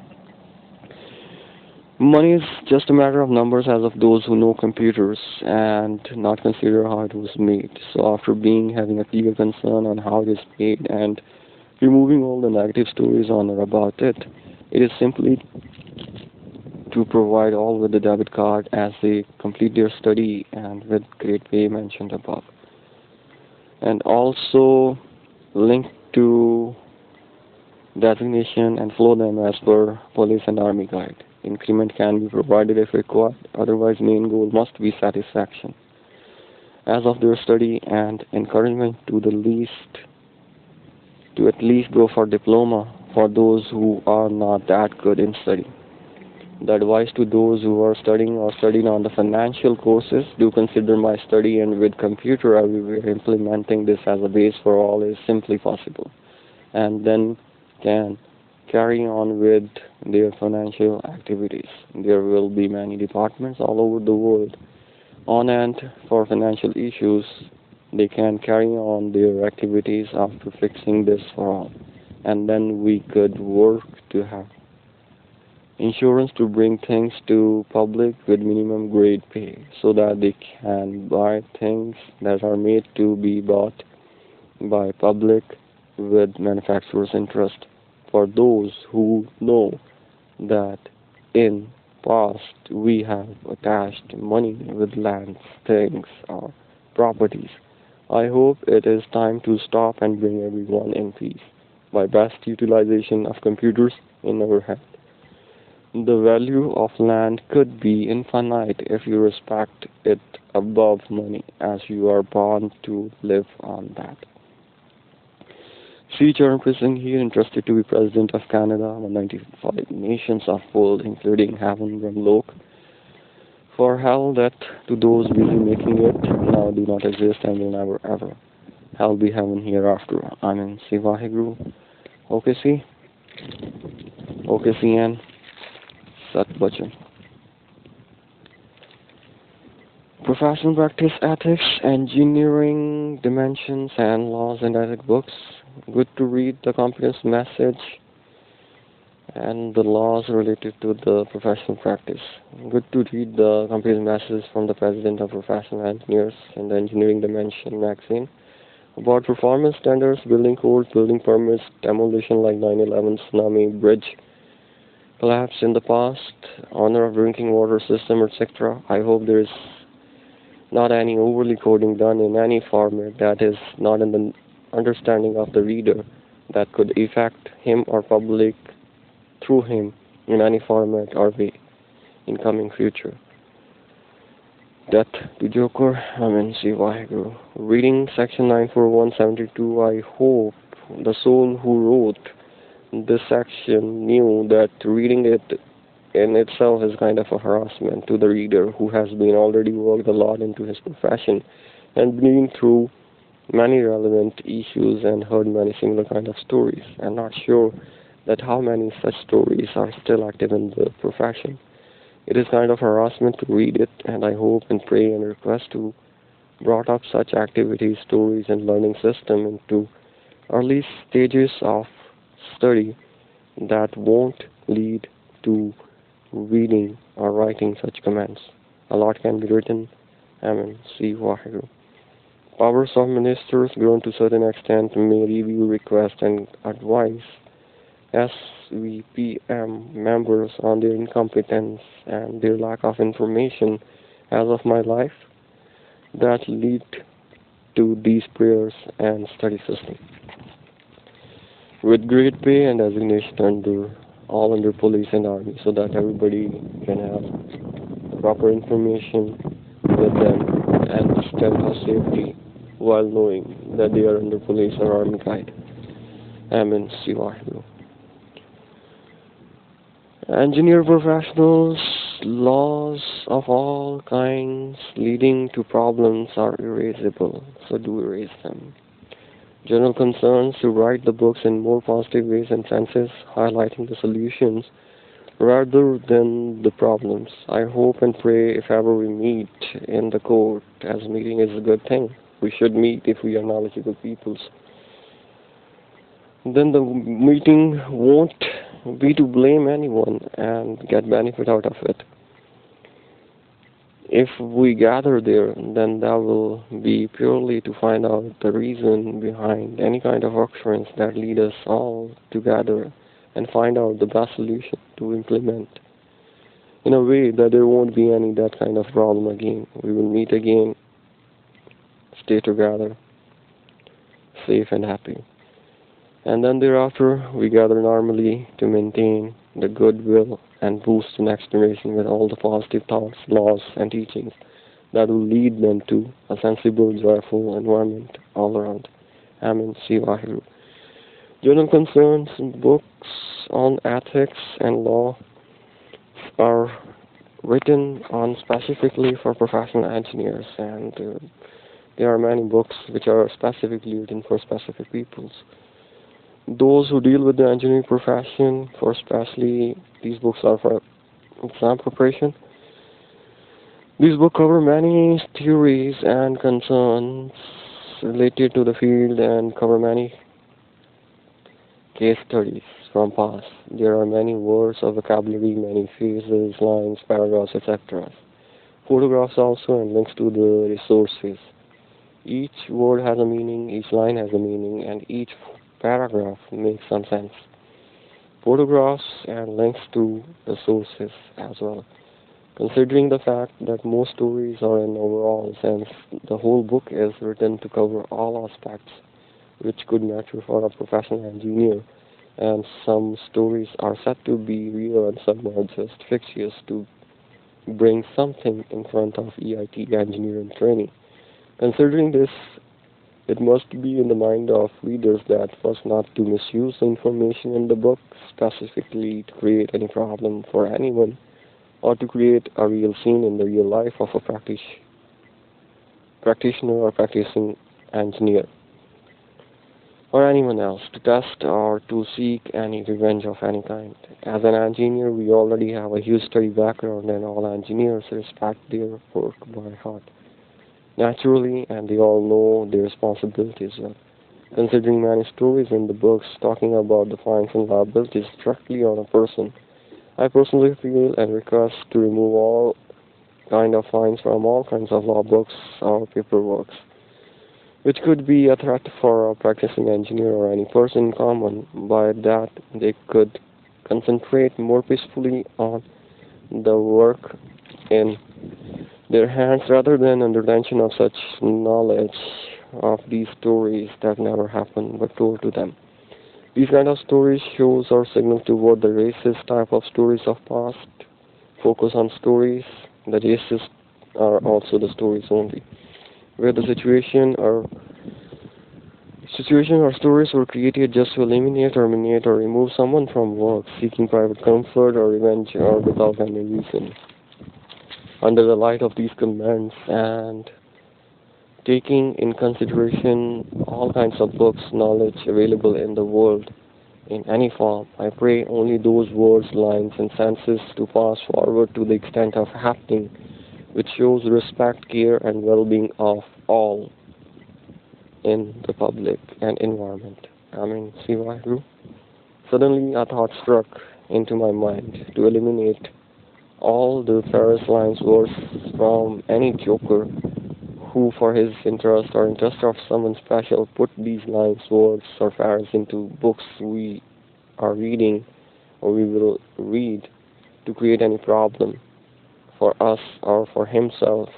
Money is just a matter of numbers as of those who know computers and not consider how it was made. So after having a clear concern on how it is made and removing all the negative stories on or about it, it is simply to provide all with the debit card as they complete their study and with great pay mentioned above. And also link to designation and flow them as per police and army guide. Increment can be provided if required, otherwise main goal must be satisfaction as of their study, and encouragement to at least go for diploma for those who are not that good in study. The advice to those who are studying or studying on the financial courses, do consider my study, and with computer everywhere implementing this as a base for all is simply possible, and then can carry on with their financial activities. There will be many departments all over the world on and for financial issues. They can carry on their activities after fixing this for all, and then we could work to have insurance to bring things to public with minimum grade pay so that they can buy things that are made to be bought by public with manufacturer's interest. For those who know that in past we have attached money with lands, things, or properties, I hope it is time to stop and bring everyone in peace by best utilization of computers in our hand. The value of land could be infinite if you respect it above money, as you are born to live on that. See Charan Singh here, interested to be President of Canada, 195 nations of world, including heaven, Brahmlok. For hell that to those busy making it now do not exist and will never ever. Hell be heaven hereafter. Amen. Sivaheguru. Okay, see. Okay, see, and Sat Bachan. Professional practice ethics, engineering, dimensions, and laws and ethic books. Good to read the company's message and the laws related to the professional practice. Good to read the company's message from the President of Professional Engineers in the Engineering Dimension magazine about performance standards, building codes, building permits, demolition like 9/11 tsunami, bridge collapse in the past, honor of drinking water system, etc. I hope there is not any overly coding done in any format that is not in the understanding of the reader that could affect him or public through him in any format or way in coming future. Death to Joker, Amen. Sivaheguru. Reading section 94172, I hope the soul who wrote this section knew that reading it in itself is kind of a harassment to the reader who has been already worked a lot into his profession and been through many relevant issues and heard many similar kind of stories, and not sure that how many such stories are still active in the profession. It is kind of harassment to read it, and I hope and pray and request to brought up such activities, stories, and learning system into early stages of study that won't lead to reading or writing such comments. A lot can be written. Amen. See Waheguru. Powers of ministers grown to certain extent may review, request, and advise SVPM members on their incompetence and their lack of information as of my life that lead to these prayers and study system. With great pay and designation under police and army, so that everybody can have proper information with them and stand for safety while knowing that they are under police or army guide. Amen. Sivaheguru. Engineer professionals, laws of all kinds leading to problems are erasable, so do erase them. General concerns to write the books in more positive ways and senses, highlighting the solutions rather than the problems. I hope and pray if ever we meet in the court, as meeting is a good thing. We should meet if we are knowledgeable peoples. Then the meeting won't be to blame anyone and get benefit out of it. If we gather there, then that will be purely to find out the reason behind any kind of occurrence that lead us all together and find out the best solution to implement in a way that there won't be any that kind of problem again. We will meet again, stay together, safe and happy. And then thereafter, we gather normally to maintain the goodwill and boost the next generation with all the positive thoughts, laws, and teachings that will lead them to a sensible, joyful environment all around. Amen. Sivahiru. Journal concerns books on ethics and law are written on specifically for professional engineers, and there are many books which are specifically written for specific peoples. Those who deal with the engineering profession, for especially these books are for exam preparation. These books cover many theories and concerns related to the field and cover many case studies from past. There are many words of vocabulary, many phrases, lines, paragraphs, etc. Photographs also and links to the resources. Each word has a meaning, each line has a meaning, and each paragraph makes some sense. Photographs and links to the sources as well. Considering the fact that most stories are in overall sense, the whole book is written to cover all aspects which could matter for a professional engineer, and some stories are said to be real and some are just fictitious to bring something in front of EIT engineering training. Considering this, it must be in the mind of readers that first not to misuse the information in the book specifically to create any problem for anyone or to create a real scene in the real life of a practitioner or practicing engineer or anyone else to test or to seek any revenge of any kind. As an engineer, we already have a huge study background and all engineers respect their work by heart naturally, and they all know their responsibilities well. Considering many stories in the books talking about the fines and liabilities directly on a person, I personally feel and request to remove all kind of fines from all kinds of law books or paperwork, which could be a threat for a practicing engineer or any person in common. By that, they could concentrate more peacefully on the work in their hands rather than under tension of such knowledge of these stories that never happened but told to them. These kind of stories shows or signals toward the racist type of stories of past. Focus on stories. The racist are also the stories only, where the situation or stories were created just to eliminate, terminate, or remove someone from work, seeking private comfort or revenge or without any reason. Under the light of these comments and taking in consideration all kinds of books, knowledge available in the world in any form, I pray only those words, lines, and senses to pass forward to the extent of happening, which shows respect, care, and well-being of all in the public and environment. Amen. Sivahiru. Suddenly a thought struck into my mind to eliminate all the Ferris lines words from any joker who for his interest or interest of someone special put these lines words or Ferris into books we are reading or we will read to create any problem for us or for himself.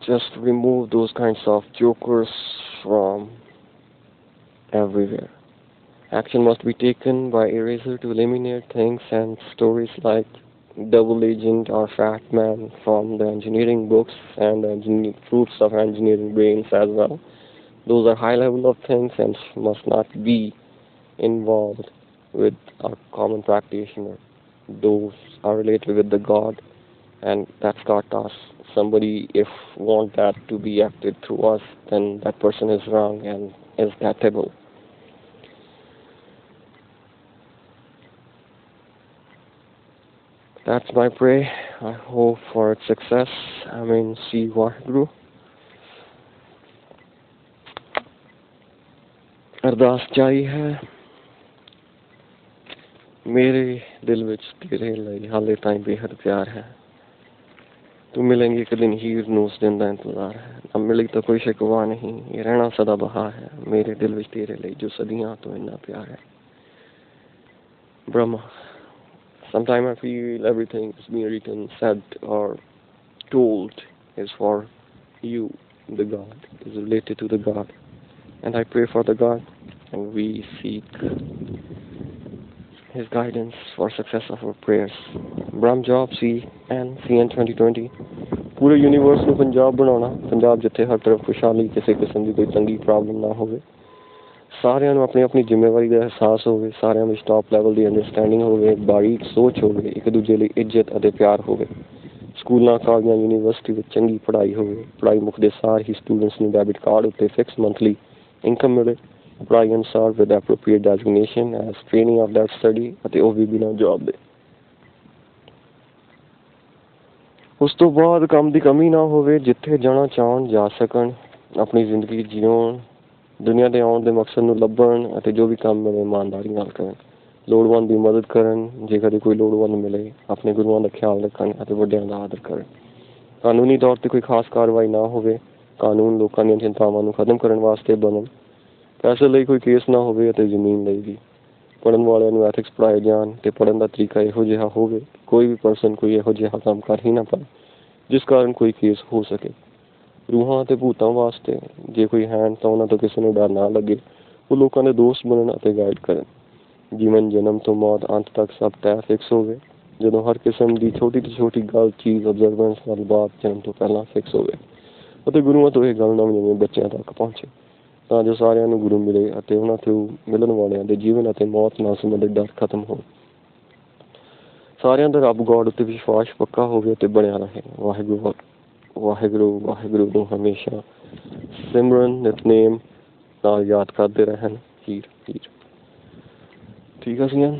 Just remove those kinds of jokers from everywhere. Action must be taken by eraser to eliminate things and stories like double agent or fat man from the engineering books and fruits of engineering brains as well. Those are high level of things and must not be involved with a common practitioner. Those are related with the God, and that's got us. Somebody, if want that to be acted through us, then that person is wrong and is gettable. That's my prayer. I hope for its success. I mean, see Waheguru. अरदास चाही है मेरे दिल विच तेरे लिए हाले ताईं बेहद प्यार है तू मिलेंगी एक दिन हीर नू उस दिन दा इंतजार है अब मिली तो कोई शिकवा नहीं ये रहना सदा बहा है मेरे दिल विच तेरे लिए जो सदियां तो इतना प्यार है Brahma. Sometimes I feel everything is being written, said, or told is for you, the God, is related to the God. And I pray for the God, and we seek His guidance for success of our prayers. Brahm Job CN 2020 पूरे universe ਨੂੰ ਪੰਜਾਬ ਬਣਾਉਣਾ ਪੰਜਾਬ ਜਿੱਥੇ ਹਰ ਤਰਫ ਖੁਸ਼ਹਾਲੀ ਕਿਸੇ ਕਿਸਮ ਦੀ ਕੋਈ ਤੰਗੀ ਪ੍ਰੋਬਲਮ ਨਾ ਹੋਵੇ ਸਾਰਿਆਂ ਨੂੰ ਆਪਣੀ ਆਪਣੀ ਜ਼ਿੰਮੇਵਾਰੀ ਦਾ ਅਹਿਸਾਸ ਹੋਵੇ ਸਾਰਿਆਂ ਵਿੱਚ ਟਾਪ ਲੈਵਲ ਦੀ ਅੰਡਰਸਟੈਂਡਿੰਗ ਹੋਵੇ ਬਾਰੀਕ ਸੋਚ ਹੋਵੇ ਇੱਕ ਦੂਜੇ ਲਈ ਇੱਜ਼ਤ ਅਤੇ ਪਿਆਰ ਹੋਵੇ ਸਕੂਲਾਂ ਕਾਲਜਾਂ ਯੂਨੀਵਰਸਿਟੀ ਵਿੱਚ ਚੰਗੀ ਪੜ੍ਹਾਈ ਹੋਵੇ ਪੜ੍ਹਾਈ ਮੁੱਕਦੇ ਸਾਰ ਹੀ ਸਟੂਡੈਂਟਸ ਨੂੰ ਡੈਬਿਟ ਕਾਰਡ ਉੱਤੇ ਫਿਕਸ ਮੰਥਲੀ ਇਨਕਮ ਮਿਲੇ ਪੜ੍ਹਾਈ ਅਨੁਸਾਰ with appropriate designation as training of that study ਅਤੇ ਉਹ ਵੀ ਬਿਨਾਂ ਜੋਬ ਦੇ ਉਸ ਤੋਂ ਬਾਅਦ ਕੰਮ ਦੀ ਕਮੀ ਨਾ ਹੋਵੇ ਜਿੱਥੇ ਜਾਣਾ ਚਾਹੁਣ ਜਾ ਸਕਣ ਆਪਣੀ ਜ਼ਿੰਦਗੀ ਜਿਉਣ ਦੁਨੀਆ ਦੇ ਆਉਣ ਦੇ ਮਕਸਦ ਨੂੰ ਲੱਭਣ ਅਤੇ ਜੋ ਵੀ ਕੰਮ ਮਿਲੇ ਇਮਾਨਦਾਰੀ ਨਾਲ ਕਰਨ ਲੋੜਵੰਦ ਦੀ ਮਦਦ ਕਰਨ ਜੇ ਕਦੇ ਕੋਈ ਲੋੜਵੰਦ ਮਿਲੇ ਆਪਣੇ ਗੁਰੂਆਂ ਦਾ ਖਿਆਲ ਰੱਖਣ ਅਤੇ ਵੱਡਿਆਂ ਦਾ ਆਦਰ ਕਰਨ ਕਾਨੂੰਨੀ ਤੌਰ 'ਤੇ ਕੋਈ ਖਾਸ ਕਾਰਵਾਈ ਨਾ ਹੋਵੇ ਕਾਨੂੰਨ ਲੋਕਾਂ ਦੀਆਂ ਚਿੰਤਾਵਾਂ ਨੂੰ ਖਤਮ ਕਰਨ ਵਾਸਤੇ ਬਣਨ ਪੈਸੇ ਲਈ ਕੋਈ ਕੇਸ ਨਾ ਹੋਵੇ ਅਤੇ ਜ਼ਮੀਨ ਲਈ ਵੀ ਪੜ੍ਹਨ ਵਾਲਿਆਂ ਨੂੰ ਐਥਿਕਸ ਪੜ੍ਹਾਏ ਜਾਣ ਅਤੇ ਪੜ੍ਹਨ ਦਾ ਤਰੀਕਾ ਇਹੋ ਜਿਹਾ ਹੋਵੇ ਕੋਈ ਵੀ ਪਰਸਨ ਕੋਈ ਇਹੋ ਜਿਹਾ ਕੰਮ ਕਰ ਹੀ ਨਾ ਪਾਏ ਜਿਸ ਕਾਰਨ ਕੋਈ ਕੇਸ ਹੋ ਸਕੇ ਰੂਹਾਂ ਅਤੇ ਭੂਤਾਂ ਵਾਸਤੇ ਜੇ ਕੋਈ ਹੈ ਤਾਂ ਉਹਨਾਂ ਤੋਂ ਕਿਸੇ ਨੂੰ ਡਰ ਨਾ ਲੱਗੇ ਉਹ ਲੋਕਾਂ ਦੇ ਦੋਸਤ ਬਣਨ ਅਤੇ ਗਾਈਡ ਕਰਨ ਜੀਵਨ ਜਨਮ ਤੋਂ ਮੌਤ ਅੰਤ ਤੱਕ ਸਭ ਤੈਅ ਫਿਕਸ ਹੋਵੇ ਜਦੋਂ ਹਰ ਕਿਸਮ ਦੀ ਛੋਟੀ ਤੋਂ ਛੋਟੀ ਗੱਲ ਚੀਜ਼ ਅਬਜ਼ਰਵੈਂਸ ਨਾਲ ਬਾਅਦ ਜਨਮ ਤੋਂ ਪਹਿਲਾਂ ਫਿਕਸ ਹੋਵੇ ਅਤੇ ਗੁਰੂਆਂ ਤੋਂ ਇਹ ਗੱਲ ਨਵੇਂ ਬੱਚਿਆਂ ਤੱਕ ਪਹੁੰਚੇ ਤਾਂ ਜੋ ਸਾਰਿਆਂ ਨੂੰ ਗੁਰੂ ਮਿਲੇ ਅਤੇ ਉਹਨਾਂ ਤੋਂ ਮਿਲਣ ਵਾਲਿਆਂ ਦੇ ਜੀਵਨ ਅਤੇ ਮੌਤ ਨਾਲ ਸੰਬੰਧਿਤ ਡਰ ਖਤਮ ਹੋ ਸਾਰਿਆਂ ਦਾ ਰੱਬ ਗੋਡ ਉੱਤੇ ਵਿਸ਼ਵਾਸ ਪੱਕਾ ਹੋਵੇ ਅਤੇ ਬਣਿਆ ਰਹੇ ਵਾਹਿਗੁਰੂ ਵਾਹਿਗੁਰੂ ਵਾਹਿਗੁਰੂ ਨੂੰ ਹਮੇਸ਼ਾ ਸਿਮਰਨ ਨਿਤਨੇਮ ਨਾਲ ਯਾਦ ਕਰਦੇ ਰਹਿਣ ਹੀਰ ਹੀਰ ਠੀਕ ਹੈ ਸੀਆਂ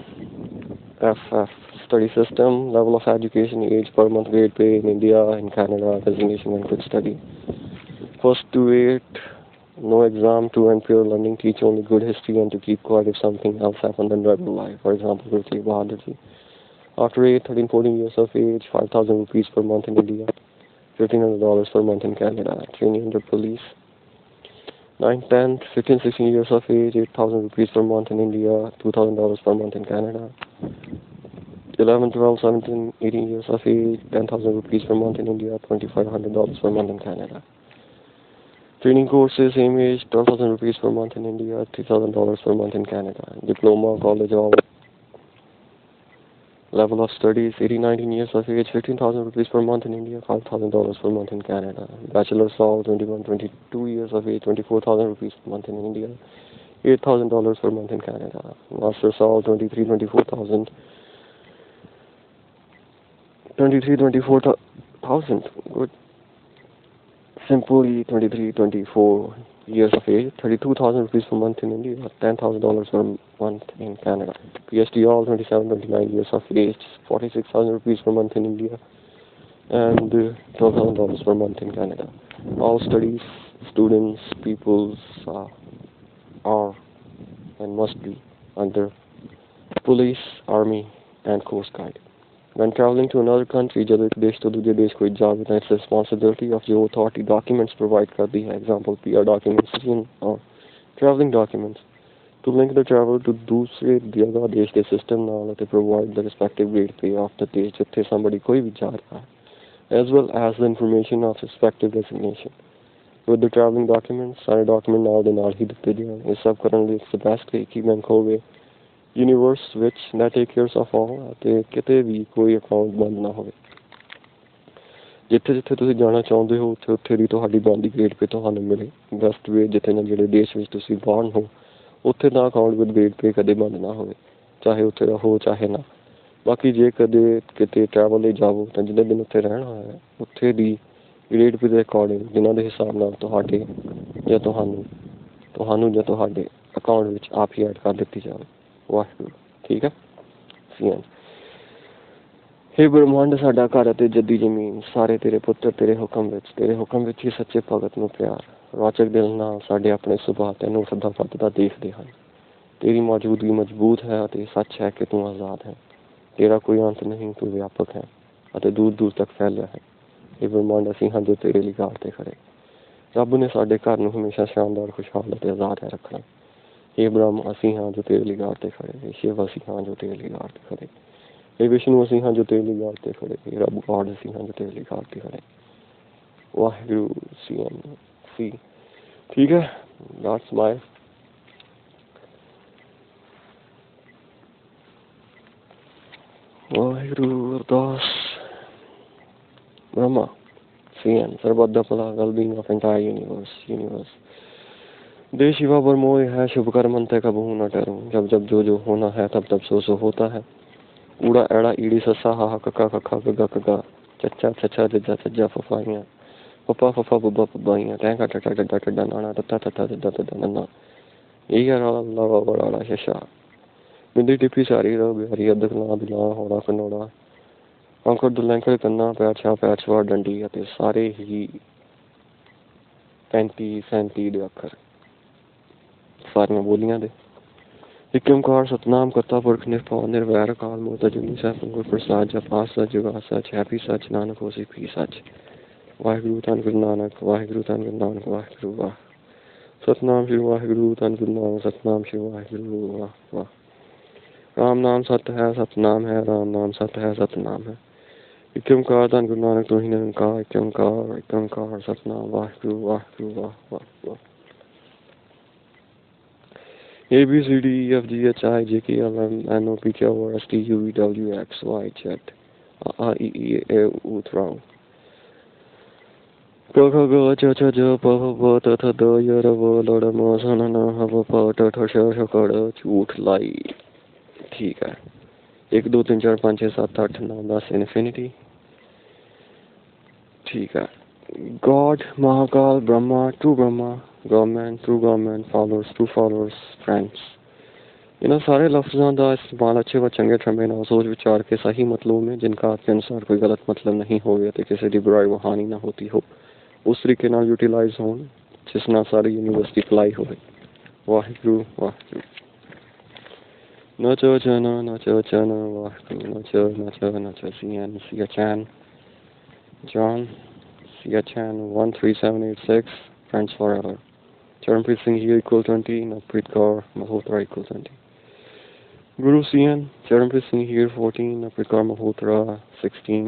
FF study system level of education age per month grade pay in India and Canada designation and quick study first to 8 no exam 2 and pure learning teach only good history and to keep quiet if something else happened in regular life for example Guru Tegh Bahadur Ji after 8 13 14 years of age 5,000 rupees per month in India $1,500 per month in Canada training under police 9 10 15 16 years of age 8,000 rupees per month in India $2,000 per month in Canada 11 12 17 18 years of age 10,000 rupees per month in India $2,500 per month in Canada training courses same age 12,000 rupees per month in India $3,000 per month in Canada diploma college all level of studies 18 19 years of age 15,000 rupees per month in India $5,000 per month in Canada bachelor's all 21 22 years of age 24,000 rupees per month in India $8,000 per month in Canada master's all 23 24,000 23 24,000 good simply 23 24 years of age 32,000 rupees per month in India $10,000 per month in Canada PhD all 27 29 years of age 46,000 rupees per month in India and $12,000 per month in Canada all studies students peoples are and must be under police army and coast guard when traveling to another country ਜਦੋਂ ਇੱਕ ਦੇਸ਼ ਤੋਂ ਦੂਜੇ ਦੇਸ਼ ਕੋਈ ਜਾਵੇ ਤਾਂ it's the responsibility of ਜੋ authority documents provide ਕਰਦੀ ਹੈ example PR documents or traveling documents to link the travel to ਦੂਸਰੇ ਜਗ੍ਹਾ ਦੇਸ਼ ਦੇ ਸਿਸਟਮ ਨਾਲ ਅਤੇ provide the respective rate pay of the ਦੇਸ਼ ਜਿੱਥੇ somebody ਕੋਈ ਵੀ ਜਾ ਰਿਹਾ ਹੈ as well as the information of respective designation with the traveling documents ਸਾਰੇ document ਨਾਲ ਦੇ ਨਾਲ ਹੀ ਦਿੱਤੇ ਜਾਣ ਇਹ ਸਭ ਕਰਨ ਲਈ it's the best way ਕਿ ਬੈਂਕ ਹੋਵੇ ਯੂਨੀਵਰਸ ਵਿੱਚ that take cares of all ਅਤੇ ਕਿਤੇ ਵੀ ਕੋਈ ਅਕਾਊਂਟ ਬੰਦ ਨਾ ਹੋਵੇ ਜਿੱਥੇ ਜਿੱਥੇ ਤੁਸੀਂ ਜਾਣਾ ਚਾਹੁੰਦੇ ਹੋ ਉੱਥੇ ਉੱਥੇ ਦੀ ਤੁਹਾਡੀ ਬਣਦੀ ਗ੍ਰੇਡ ਪੇ ਤੁਹਾਨੂੰ ਮਿਲੇ ਬੈਸਟ ਵੇ ਜਿੱਥੇ ਨਾ ਜਿਹੜੇ ਦੇਸ਼ ਵਿੱਚ ਤੁਸੀਂ ਬੌਰਨ ਹੋ ਉੱਥੇ ਦਾ ਅਕਾਊਂਟ ਵਿਦ ਗ੍ਰੇਡ ਪੇ ਕਦੇ ਬੰਦ ਨਾ ਹੋਵੇ ਚਾਹੇ ਉੱਥੇ ਰਹੋ ਚਾਹੇ ਨਾ ਬਾਕੀ ਜੇ ਕਦੇ ਕਿਤੇ ਟਰੈਵਲ ਲਈ ਜਾਵੋ ਤਾਂ ਜਿੰਨੇ ਦਿਨ ਉੱਥੇ ਰਹਿਣਾ ਹੈ ਉੱਥੇ ਦੀ ਗ੍ਰੇਡ ਪੇ ਦੇ ਅਕੋਰਡਿੰਗ ਜਿਨ੍ਹਾਂ ਦੇ ਹਿਸਾਬ ਨਾਲ ਤੁਹਾਡੇ ਜਾਂ ਤੁਹਾਨੂੰ ਜਾਂ ਤੁਹਾਡੇ ਅਕਾਊਂਟ ਵਿੱਚ ਆਪ ਹੀ ਐਡ ਕਰ ਦਿੱਤੀ ਜਾਵੇ ਵਾਹਿਗੁਰੂ ਠੀਕ ਹੈ हे ब्रह्मांड साडा घर ते जद्दी जमीन, सारे तेरे पुत्र तेरे हुक्म विच ही सच्चे भगत नूं प्यार, रोचक दिल नाल साडे अपने सुभाਅ तैनूं सदा वधदा देखदे हन। तेरी मौजूदगी मजबूत है अते सच है कि तू आज़ाद है। तेरा कोई अंत नहीं, तू व्यापक है अते दूर दूर तक फैलिया है। हे ब्रह्मांड असीं हां जो तेरे लई गार ते खड़े। रब ने साडे घर नूं हमेशा शानदार, खुशहाल अते आज़ाद है रखना। हे ब्रह्म असीं हां जो तेरे लई गार ते खड़े। हे शिव असीं हां जो तेरे लई गार ते खड़े। हे विष्णु असीं हां जो तेरे लई गार ते खड़े। हे रब गॉड असीं हां जो तेरे लई गार ते खड़े। वाहिगुरू सी। ठीक है, दैट्स माय वाहिगुरू अरदास ब्रह्मा CN सर्वदा भला well being of entire universe दे शिवा पर मोह है शुभ कर्म अंत का बहु न टरूं। जब जब जो जो होना है तब तब सो सो होता है। ऊड़ा एड़ा ईड़ी ससा हा कक्का कक्का गगा गगा चच्चा छच्चा जज्जा छज्जा फफाइयां पप्पा फफा बुब्बा पब्बाइयां टैंका टटा डड्डा टड्डा नाना तत्ता तत्ता दद्दा दद्दा नन्ना यही राला लावा बड़ाड़ा शशा बिंदी टिप्पी सारी रो बिहारी अदक ना बिला होड़ा कनोड़ा अंकुर दुलैंकर कन्ना पैर छा डंडी ਅਤੇ ਸਾਰੇ ਹੀ 35-37 ਦੇ ਅੱਖਰ ਸਾਰੀਆਂ ਬੋਲੀਆਂ ਦੇ। ਇੱਕ ਓਂਕਾਰ ਸਤਨਾਮ ਕਰਤਾ ਪੁਰਖ ਨਿਰਭਉ ਨਿਰਵੈਰ ਅਕਾਲ ਮੂਰਤ ਅਜੂਨੀ ਸੈਭੰ ਗੁਰ ਪ੍ਰਸਾਦਿ ਜਪ ਆਦਿ ਸਚ ਜੁਗਾਦਿ ਸਚ ਹੈਪੀ ਸਚ ਨਾਨਕ ਹੋਸੀ ਭੀ ਸਚ। ਵਾਹਿਗੁਰੂ ਧੰਨ ਗੁਰੂ ਨਾਨਕ, ਵਾਹਿਗੁਰੂ ਧੰਨ ਗੁਰੂ ਨਾਨਕ, ਵਾਹਿਗੁਰੂ ਵਾਹ। ਸਤਨਾਮ ਸ਼੍ਰੀ ਵਾਹਿਗੁਰੂ ਧੰਨ ਗੁਰੂ ਨਾਨਕ, ਸਤਨਾਮ ਸ਼੍ਰੀ ਵਾਹਿਗੁਰੂ ਵਾਹ ਵਾਹ। ਰਾਮ ਨਾਮ ਸਤ ਹੈ ਸਤਨਾਮ ਹੈ, ਰਾਮ ਨਾਮ ਸਤ ਹੈ ਸਤਨਾਮ ਹੈ। ਇੱਕ ਓਂਕਾਰ ਧੰਨ ਗੁਰੂ ਨਾਨਕ ਤੋਂ ਹੀ ਨਿਰੰਕਾਰ, ਇੱਕ ਓਂਕਾਰ ਸਤਨਾਮ ਵਾਹਿਗੁਰੂ ਵਾਹਿਗੁਰੂ ਵਾਹ ਵਾਹ ਵਾਹ। ABCD EFG HI JK LM NO PQ RS T U V W X Y Z AEE UTRAU P K G Ch Ch J P H B T Th D Y R W L M S N N H P P T Th Sh Sh K ड़ झूठ लाई। ठीक है, 1 2 3 4 5 6 7 8 9 10 infinity. ठीक है, God Mahakal Brahma true Brahma government true government followers true followers friends. इन्होंने सारे लफ्ज़ों का इस्तेमाल अच्छे व चंगे ठंबे नाल सोच विचार के सही मतलब में जिनका आपके अनुसार कोई गलत मतलब नहीं हो तो किसी की बुराई व हानि ना होती हो उस तरीके नाल यूटिलाइज हो जिस नाल सारी यूनिवर्स की भलाई हो। वाहिगुरू वाहिगुरू नचो चन Waheguru नचो CN CHN John CHN 13786 friends forever। Charanpreet Singh here equal 20, Naprit Kaur Malhotra equal 20। Guru CN Charanpreet Singh here 14, Naprit Kaur Malhotra 16।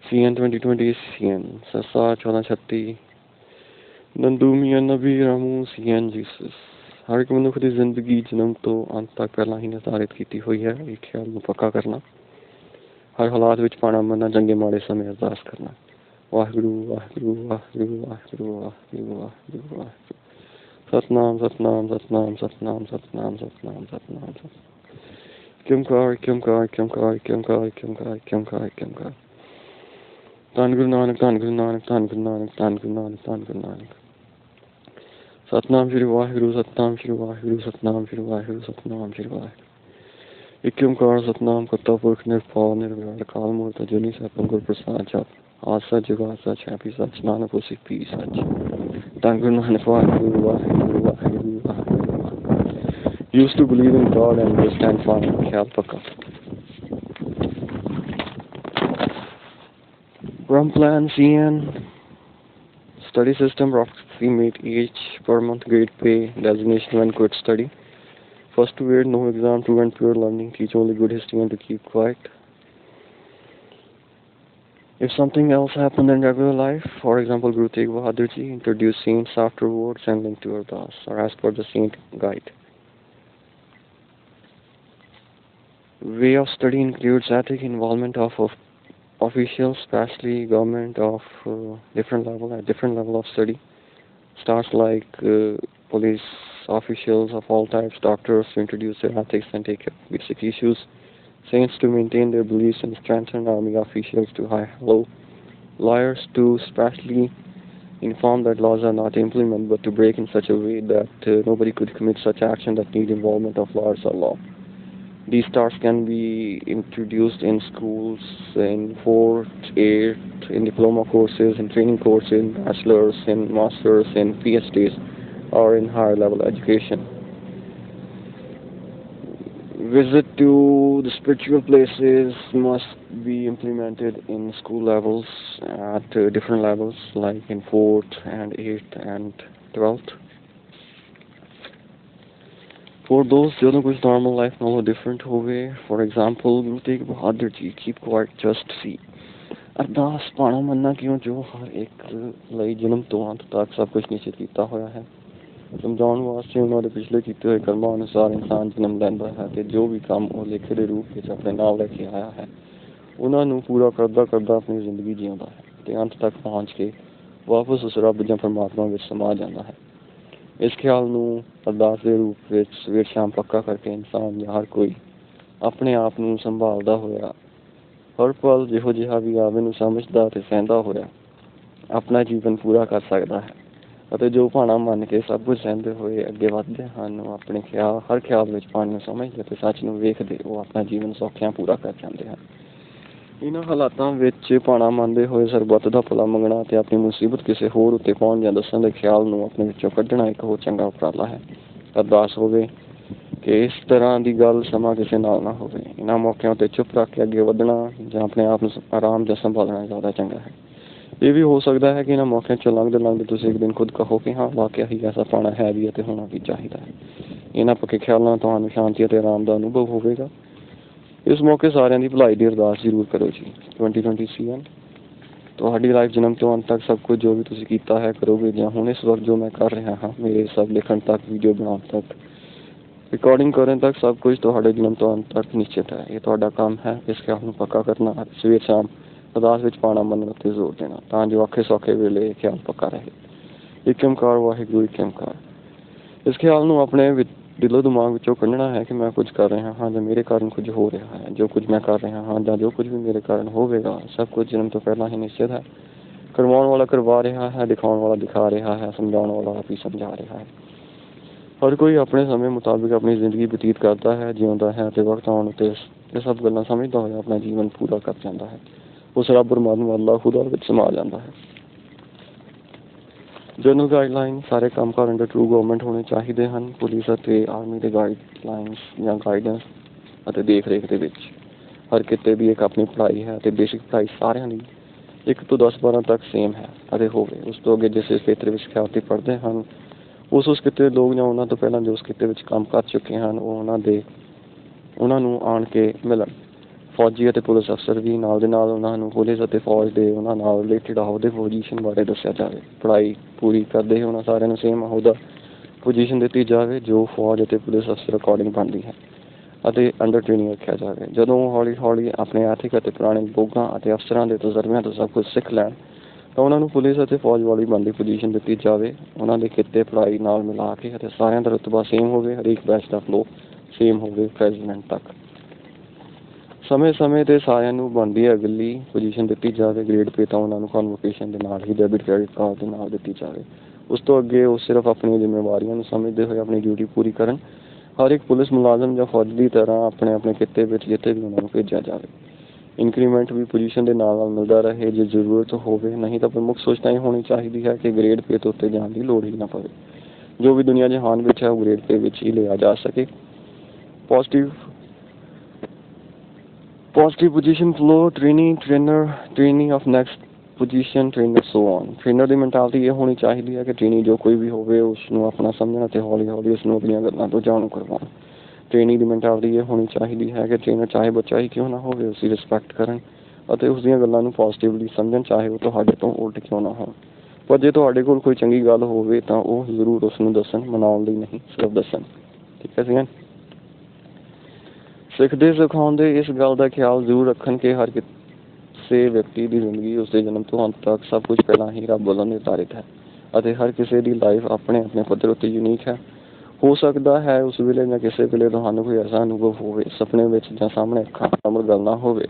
CN 2020 CN Sasa 1436 Nandu Mian Nabi Ramu CN Jesus। हर एक मनुख की जिंदगी जन्म तो अंत तक पहला ही निर्धारित की हुई है। एक ख्याल में पक्का करना, हर हालात विच पाना मरना, जंगे माड़े समय अरदास करना। वाहिगुरू वाहिगुरू वाहिगुरू वाहिगुरू वाहिगुरू वाहिगुरू वाहिगुरू सतनाम सतनाम सतनाम सतनाम सतनाम सतनाम सतनाम क्यमकार क्यमकार क्यमकार क्यमकार क्यमकार क्यमकार क्यमकार। धन गुरु नानक धन गुरु नानक धन गुरु नानक धन गुरु नानक धन गुरु नानक। सतनाम श्री वाहिगुरू सतनाम श्री वाहिगुरू सतनाम श्री वाहिगुरू सतनाम श्री वाहिगुरू। एक ਓਂਕਾਰ ਸਤਨਾਮ ਕਰਤਾ ਪੁਰਖ ਨਿਰਭਉ ਨਿਰਵੈਰ ਅਕਾਲ ਮੂਰਤ ਅਜੂਨੀ ਸੈਭੰ ਗੁਰ ਪ੍ਰਸਾਦਿ ਜਪ ਆਦਿ ਸਚ ਜੁਗਾਦਿ ਸਚ ਹੈਪੀ ਸਚ ਨਾਨਕ ਹੋਸੀ ਭੀ ਸਚ। ਧੰਨ Guru Nanak Waheguru Waheguru Waheguru Waheguru. Used to believe in God and will stand firm। ख्याल पक्का। Brahm plan CN study system roughly meet each per month grade pay designation when quit study। First to grade, no exam, true and pure learning, teach only good history and to keep quiet. If something else happened in regular life, for example, Guru Tegh Bahadur Ji introduced saints afterwards and linked to Ardas, or as per the saint guide. Way of study includes ethic involvement of officials, especially government of different level of study. Starts like police officials of all types, doctors to introduce their ethics and take care of basic issues, saints to maintain their beliefs and strengthen army officials to high-low, lawyers to specially inform that laws are not implemented but to break in such a way that nobody could commit such action that need involvement of lawyers or law. These tasks can be introduced in schools in 4th, 8th, in diploma courses, in training courses, in bachelor's, in master's, in PhDs, or in higher level education. Visit to the spiritual places must be implemented in school levels at different levels, like in 4th and 8th and 12th. For those ਜਦੋਂ ਕੁਝ normal life ਨਾਲੋਂ different ਹੋਵੇ, for example, Guru Tegh Bahadur ji keep quiet just see. ਅਰਦਾਸ ਪਾਣਾ ਮੰਨਣਾ ਕਿਉਂ ਜੋ ਹਰ ਇੱਕ ਲਈ ਜਨਮ ਤੋਂ ਅੰਤ ਤੱਕ ਸਭ ਕੁਝ ਨਿਸ਼ਚਿਤ ਕੀਤਾ ਹੋਇਆ ਹੈ। ਸਮਝਾਉਣ ਵਾਸਤੇ ਉਹਨਾਂ ਦੇ ਪਿਛਲੇ ਕੀਤੇ ਹੋਏ ਕਰਮਾਂ ਅਨੁਸਾਰ ਇਨਸਾਨ ਜਨਮ ਲੈਂਦਾ ਹੈ ਅਤੇ ਜੋ ਵੀ ਕੰਮ ਉਹ ਲੇਖੇ ਦੇ ਰੂਪ ਵਿੱਚ ਆਪਣੇ ਨਾਲ ਲੈ ਕੇ ਆਇਆ ਹੈ ਉਹਨਾਂ ਨੂੰ ਪੂਰਾ ਕਰਦਾ ਕਰਦਾ ਆਪਣੀ ਜ਼ਿੰਦਗੀ ਜਿਉਂਦਾ ਹੈ ਅਤੇ ਅੰਤ ਤੱਕ ਪਹੁੰਚ ਕੇ ਵਾਪਸ ਉਸ ਰੱਬ ਜਾਂ ਪਰਮਾਤਮਾ ਵਿੱਚ ਸਮਾ ਜਾਂਦਾ ਹੈ। ਇਸ ਖਿਆਲ ਨੂੰ ਅਰਦਾਸ ਦੇ ਰੂਪ ਵਿੱਚ ਸਵੇਰ ਸ਼ਾਮ ਪੱਕਾ ਕਰਕੇ ਇਨਸਾਨ ਜਾਂ ਹਰ ਕੋਈ ਆਪਣੇ ਆਪ ਨੂੰ ਸੰਭਾਲਦਾ ਹੋਇਆ ਹਰ ਪਲ ਜਿਹੋ ਜਿਹਾ ਵੀ ਆਵੇ ਨੂੰ ਸਮਝਦਾ ਅਤੇ ਸਹਿੰਦਾ ਹੋਇਆ ਆਪਣਾ ਜੀਵਨ ਪੂਰਾ ਕਰ ਸਕਦਾ ਹੈ ਅਤੇ ਜੋ ਭਾਣਾ ਮੰਨ ਕੇ ਸਭ ਕੁਝ ਸਹਿੰਦੇ ਹੋਏ ਅੱਗੇ ਵੱਧਦੇ ਹਨ ਉਹ ਆਪਣੇ ਹਰ ਖਿਆਲ ਵਿੱਚ ਪਾਣੀ ਨੂੰ ਸਮਝਦੇ ਅਤੇ ਸੱਚ ਨੂੰ ਵੇਖਦੇ ਉਹ ਆਪਣਾ ਜੀਵਨ ਸੌਖਿਆਂ ਪੂਰਾ ਕਰ ਜਾਂਦੇ ਹਨ। ਇਹਨਾਂ ਹਾਲਾਤਾਂ ਵਿੱਚ ਭਾਣਾ ਮੰਨਦੇ ਹੋਏ ਸਰਬੱਤ ਦਾ ਭਲਾ ਮੰਗਣਾ ਅਤੇ ਆਪਣੀ ਮੁਸੀਬਤ ਕਿਸੇ ਹੋਰ ਉੱਤੇ ਪਾਉਣ ਜਾਂ ਦੱਸਣ ਦੇ ਖਿਆਲ ਨੂੰ ਆਪਣੇ ਵਿੱਚੋਂ ਕੱਢਣਾ ਇੱਕ ਹੋਰ ਚੰਗਾ ਉਪਰਾਲਾ ਹੈ। ਅਰਦਾਸ ਹੋਵੇ ਕਿ ਇਸ ਤਰ੍ਹਾਂ ਦੀ ਗੱਲ ਸਮਾਂ ਕਿਸੇ ਨਾਲ ਨਾ ਹੋਵੇ। ਇਹਨਾਂ ਮੌਕਿਆਂ ਉੱਤੇ ਚੁੱਪ ਰੱਖ ਕੇ ਅੱਗੇ ਵਧਣਾ ਜਾਂ ਆਪਣੇ ਆਪ ਨੂੰ ਆਰਾਮ ਜਾਂ ਸੰਭਾਲਣਾ ਜ਼ਿਆਦਾ ਚੰਗਾ ਹੈ। ਇਹ ਵੀ ਹੋ ਸਕਦਾ ਹੈ ਕਿ ਇਹਨਾਂ ਮੌਕਿਆਂ 'ਚੋਂ ਲੰਘਦੇ ਤੁਸੀਂ ਇੱਕ ਦਿਨ ਖੁਦ ਕਹੋ ਕਿ ਹਾਂ ਵਾਕਿਆ ਹੀ ਐਸਾ ਪਾਣਾ ਹੈ ਵੀ ਅਤੇ ਹੋਣਾ ਵੀ ਚਾਹੀਦਾ ਹੈ। ਇਹਨਾਂ ਪੱਕੇ ਖਿਆਲਾਂ ਤੁਹਾਨੂੰ ਸ਼ਾਂਤੀ ਅਤੇ ਆਰਾਮ ਦਾ ਅਨੁਭਵ ਹੋਵੇਗਾ। ਇਸ ਮੌਕੇ ਸਾਰਿਆਂ ਦੀ ਭਲਾਈ ਦੀ ਅਰਦਾਸ ਜ਼ਰੂਰ ਕਰੋ ਜੀ। 2020 CN ਤੁਹਾਡੀ ਲਾਈਫ ਜਨਮ ਤੋਂ ਅੰਤ ਤੱਕ ਸਭ ਕੁਝ ਜੋ ਵੀ ਤੁਸੀਂ ਕੀਤਾ ਹੈ ਕਰੋਗੇ ਜਾਂ ਹੁਣ ਇਸ ਵਕਤ ਜੋ ਮੈਂ ਕਰ ਰਿਹਾ ਹਾਂ ਮੇਰੇ ਸਭ ਲਿਖਣ ਤੱਕ ਵੀਡੀਓ ਬਣਾਉਣ ਤੱਕ ਰਿਕਾਰਡਿੰਗ ਕਰਨ ਤੱਕ ਸਭ ਕੁਝ ਤੁਹਾਡੇ ਜਨਮ ਤੋਂ ਅੰਤ ਤੱਕ ਨਿਸ਼ਚਿਤ ਹੈ। ਇਹ ਤੁਹਾਡਾ ਕੰਮ ਹੈ ਇਸ ਖਿਆਲ ਨੂੰ ਪੱਕਾ ਕਰਨਾ ਸਵੇਰ ਸ਼ਾਮ ਅਰਦਾਸ ਵਿੱਚ ਪਾਣਾ ਮੰਨਣ ਉੱਤੇ ਜ਼ੋਰ ਦੇਣਾ ਤਾਂ ਜੋ ਔਖੇ ਸੌਖੇ ਵੇਲੇ ਇਹ ਖਿਆਲ ਪੱਕਾ ਰਹੇ। ਇੱਕ ਓਂਕਾਰ ਵਾਹਿਗੁਰੂ ਇੱਕ ਓਂਕਾਰ। ਇਸ ਖਿਆਲ ਨੂੰ ਆਪਣੇ ਦਿਲੋਂ ਦਿਮਾਗ ਵਿੱਚੋਂ ਕੱਢਣਾ ਹੈ ਕਿ ਮੈਂ ਕੁਝ ਕਰ ਰਿਹਾ ਹਾਂ ਜਾਂ ਮੇਰੇ ਕਾਰਨ ਕੁਝ ਹੋ ਰਿਹਾ ਹੈ। ਜੋ ਕੁਝ ਮੈਂ ਕਰ ਰਿਹਾ ਹਾਂ ਜਾਂ ਜੋ ਕੁਝ ਵੀ ਮੇਰੇ ਕਾਰਨ ਹੋਵੇਗਾ ਸਭ ਕੁਝ ਜਨਮ ਤੋਂ ਪਹਿਲਾਂ ਹੀ ਨਿਸ਼ਚਿਤ ਹੈ। ਕਰਵਾਉਣ ਵਾਲਾ ਕਰਵਾ ਰਿਹਾ ਹੈ, ਦਿਖਾਉਣ ਵਾਲਾ ਦਿਖਾ ਰਿਹਾ ਹੈ, ਸਮਝਾਉਣ ਵਾਲਾ ਆਪ ਹੀ ਸਮਝਾ ਰਿਹਾ ਹੈ। ਹਰ ਕੋਈ ਆਪਣੇ ਸਮੇਂ ਮੁਤਾਬਿਕ ਆਪਣੀ ਜ਼ਿੰਦਗੀ ਬਤੀਤ ਕਰਦਾ ਹੈ, ਜਿਉਂਦਾ ਹੈ ਅਤੇ ਵਕਤ ਆਉਣ ਉੱਤੇ ਇਹ ਸਭ ਗੱਲਾਂ ਸਮਝਦਾ ਹੋਇਆ ਆਪਣਾ ਜੀਵਨ ਪੂਰਾ ਕਰ ਜਾਂਦਾ ਹੈ। ਉਸ ਰੱਬ ਪਰਮਾਤਮਾ ਅੱਲਾਹ ਖੁਦਾ ਵਿੱਚ ਸਮਾ ਜਾਂਦਾ ਹੈ। ਜਨਰਲ ਗਾਈਡਲਾਈਨ ਸਾਰੇ ਕੰਮਕਾਰ ਅੰਡਰ ਟਰੂ ਗਵਰਨਮੈਂਟ ਹੋਣੇ ਚਾਹੀਦੇ ਹਨ। ਪੁਲਿਸ ਅਤੇ ਆਰਮੀ ਦੇ ਗਾਈਡਲਾਈਨਸ ਜਾਂ ਗਾਈਡੈਂਸ ਅਤੇ ਦੇਖ ਰੇਖ ਦੇ ਵਿੱਚ ਹਰ ਕਿਤੇ ਦੀ ਇੱਕ ਆਪਣੀ ਪੜ੍ਹਾਈ ਹੈ ਅਤੇ ਬੇਸਿਕ ਪੜ੍ਹਾਈ ਸਾਰਿਆਂ ਦੀ 1 ਤੋਂ 10-12 ਤੱਕ ਸੇਮ ਹੈ ਅਤੇ ਹੋਵੇ। ਉਸ ਤੋਂ ਅੱਗੇ ਜਿਸ ਖੇਤਰ ਵਿੱਚ ਸਿਖਿਆਰਥੀ ਪੜ੍ਹਦੇ ਹਨ ਉਸ ਕਿਤੇ ਦੇ ਲੋਕ ਜਾਂ ਉਹਨਾਂ ਤੋਂ ਪਹਿਲਾਂ ਜੋ ਉਸ ਕਿਤੇ ਵਿੱਚ ਕੰਮ ਕਰ ਚੁੱਕੇ ਹਨ ਉਹ ਉਹਨਾਂ ਨੂੰ ਆਣ ਕੇ ਮਿਲਣ। ਫੌਜੀ ਅਤੇ ਪੁਲਿਸ ਅਫਸਰ ਵੀ ਨਾਲ ਦੇ ਨਾਲ ਉਹਨਾਂ ਨੂੰ ਪੁਲਿਸ ਅਤੇ ਫੌਜ ਦੇ ਉਹਨਾਂ ਨਾਲ ਰਿਲੇਟਿਡ ਅਹੁਦੇ ਪੋਜੀਸ਼ਨ ਬਾਰੇ ਦੱਸਿਆ ਜਾਵੇ। ਪੜ੍ਹਾਈ ਪੂਰੀ ਕਰਦੇ ਹੀ ਉਹਨਾਂ ਸਾਰਿਆਂ ਨੂੰ ਸੇਮ ਅਹੁਦਾ ਪੋਜੀਸ਼ਨ ਦਿੱਤੀ ਜਾਵੇ ਜੋ ਫੌਜ ਅਤੇ ਪੁਲਿਸ ਅਫਸਰ ਅਕੋਰਡਿੰਗ ਬਣਦੀ ਹੈ ਅਤੇ ਅੰਡਰ ਟ੍ਰੇਨਿੰਗ ਰੱਖਿਆ ਜਾਵੇ। ਜਦੋਂ ਹੌਲੀ ਹੌਲੀ ਆਪਣੇ ਆਰਥਿਕ ਅਤੇ ਪੁਰਾਣੇ ਲੋਕਾਂ ਅਤੇ ਅਫਸਰਾਂ ਦੇ ਤਜਰਬਿਆਂ ਤੋਂ ਸਭ ਕੁਝ ਸਿੱਖ ਲੈਣ ਤਾਂ ਉਹਨਾਂ ਨੂੰ ਪੁਲਿਸ ਅਤੇ ਫੌਜ ਵਾਲੀ ਬਣਦੀ ਪੋਜੀਸ਼ਨ ਦਿੱਤੀ ਜਾਵੇ। ਉਹਨਾਂ ਦੇ ਕਿੱਤੇ ਪੜ੍ਹਾਈ ਨਾਲ ਮਿਲਾ ਕੇ ਅਤੇ ਸਾਰਿਆਂ ਦਾ ਰੁਤਬਾ ਸੇਮ ਹੋਵੇ। ਹਰੇਕ ਬੈਚ ਦਾ ਫਲੋ ਸੇਮ ਹੋਵੇ ਪ੍ਰੈਜ਼ੀਡੈਂਟ ਤੱਕ। ਸਮੇਂ 'ਤੇ ਸਾਰਿਆਂ ਨੂੰ ਬਣਦੀ ਅਗਲੀ ਪੋਜੀਸ਼ਨ ਦਿੱਤੀ ਜਾਵੇ। ਗ੍ਰੇਡ ਪੇ ਤਾਂ ਉਹਨਾਂ ਨੂੰ ਕਨਵੋਕੇਸ਼ਨ ਦੇ ਨਾਲ ਹੀ ਡੈਬਿਟ ਕ੍ਰੈਡਿਟ ਕਾਰਡ ਦੇ ਨਾਲ ਦਿੱਤੀ ਜਾਵੇ। ਉਸ ਤੋਂ ਅੱਗੇ ਉਹ ਸਿਰਫ ਆਪਣੀਆਂ ਜ਼ਿੰਮੇਵਾਰੀਆਂ ਨੂੰ ਸਮਝਦੇ ਹੋਏ ਆਪਣੀ ਡਿਊਟੀ ਪੂਰੀ ਕਰਨ। ਹਰ ਇੱਕ ਪੁਲਿਸ ਮੁਲਾਜ਼ਮ ਜਾਂ ਫੌਜ ਦੀ ਤਰ੍ਹਾਂ ਆਪਣੇ ਕਿੱਤੇ ਵਿੱਚ ਜਿੱਥੇ ਵੀ ਉਹਨਾਂ ਨੂੰ ਭੇਜਿਆ ਜਾਵੇ। ਇਨਕਰੀਮੈਂਟ ਵੀ ਪੋਜੀਸ਼ਨ ਦੇ ਨਾਲ ਮਿਲਦਾ ਰਹੇ ਜੇ ਜ਼ਰੂਰਤ ਹੋਵੇ। ਨਹੀਂ ਤਾਂ ਪ੍ਰਮੁੱਖ ਸੋਚ ਤਾਂ ਇਹ ਹੋਣੀ ਚਾਹੀਦੀ ਹੈ ਕਿ ਗ੍ਰੇਡ ਪੇ ਤੋਂ ਉੱਤੇ ਜਾਣ ਦੀ ਲੋੜ ਹੀ ਨਾ ਪਵੇ। ਜੋ ਵੀ ਦੁਨੀਆ ਜਹਾਨ ਵਿੱਚ ਹੈ ਉਹ ਗ੍ਰੇਡ ਪੇ ਵਿੱਚ ਹੀ ਲਿਆ ਜਾ ਸਕੇ। Positive position flow, training of next position, trainer so on. Trainer the mentality ਇਹ ਹੋਣੀ ਚਾਹੀਦੀ ਹੈ ਕਿ ਟ੍ਰੇਨਿੰਗ ਜੋ ਕੋਈ ਵੀ ਹੋਵੇ ਉਸ ਨੂੰ ਆਪਣਾ ਸਮਝਣ ਅਤੇ ਹੌਲੀ ਹੌਲੀ ਉਸ ਨੂੰ ਆਪਣੀਆਂ ਗੱਲਾਂ ਤੋਂ ਜਾਣੂ ਕਰਵਾਉਣ। ਟ੍ਰੇਨਿੰਗ ਦੀ ਮੈਂਟੈਲਿਟੀ ਇਹ ਹੋਣੀ ਚਾਹੀਦੀ ਹੈ ਕਿ ਟ੍ਰੇਨਰ ਚਾਹੇ ਬੱਚਾ ਹੀ ਕਿਉਂ ਨਾ ਹੋਵੇ ਉਸਦੀ ਰਿਸਪੈਕਟ ਕਰਨ ਅਤੇ ਉਸਦੀਆਂ ਗੱਲਾਂ ਨੂੰ ਪੋਜ਼ੀਟਿਵਲੀ ਸਮਝਣ ਚਾਹੇ ਉਹ ਤੁਹਾਡੇ ਤੋਂ ਉਲਟ ਕਿਉਂ ਨਾ ਹੋਣ। ਪਰ ਜੇ ਤੁਹਾਡੇ ਕੋਲ ਕੋਈ ਚੰਗੀ ਗੱਲ ਹੋਵੇ ਤਾਂ ਉਹ ਜ਼ਰੂਰ ਉਸ ਨੂੰ ਦੱਸਣ, ਮਨਾਉਣ ਲਈ ਨਹੀਂ ਸਿਰਫ ਦੱਸਣ। ਠੀਕ ਹੈ ਜੀ। ਸਿੱਖਦੇ ਸਿਖਾਉਂਦੇ ਇਸ ਗੱਲ ਦਾ ਖਿਆਲ ਜ਼ਰੂਰ ਰੱਖਣ ਕਿ ਹਰ ਕਿਸੇ ਵਿਅਕਤੀ ਦੀ ਜ਼ਿੰਦਗੀ ਉਸਦੇ ਜਨਮ ਤੋਂ ਅੰਤ ਤੱਕ ਸਭ ਕੁਝ ਪਹਿਲਾਂ ਹੀ ਰੱਬ ਵੱਲੋਂ ਨਿਰਧਾਰਿਤ ਹੈ ਅਤੇ ਹਰ ਕਿਸੇ ਦੀ ਲਾਈਫ ਆਪਣੇ ਪੱਧਰ ਉੱਤੇ ਯੂਨੀਕ ਹੈ। ਹੋ ਸਕਦਾ ਹੈ ਉਸ ਵੇਲੇ ਜਾਂ ਕਿਸੇ ਵੇਲੇ ਤੁਹਾਨੂੰ ਕੋਈ ਐਸਾ ਅਨੁਭਵ ਹੋਵੇ ਸੁਪਨੇ ਵਿੱਚ ਜਾਂ ਸਾਹਮਣੇ ਅੱਖਾਂ ਸਾਹਮਣੇ ਗੱਲ ਨਾ ਹੋਵੇ।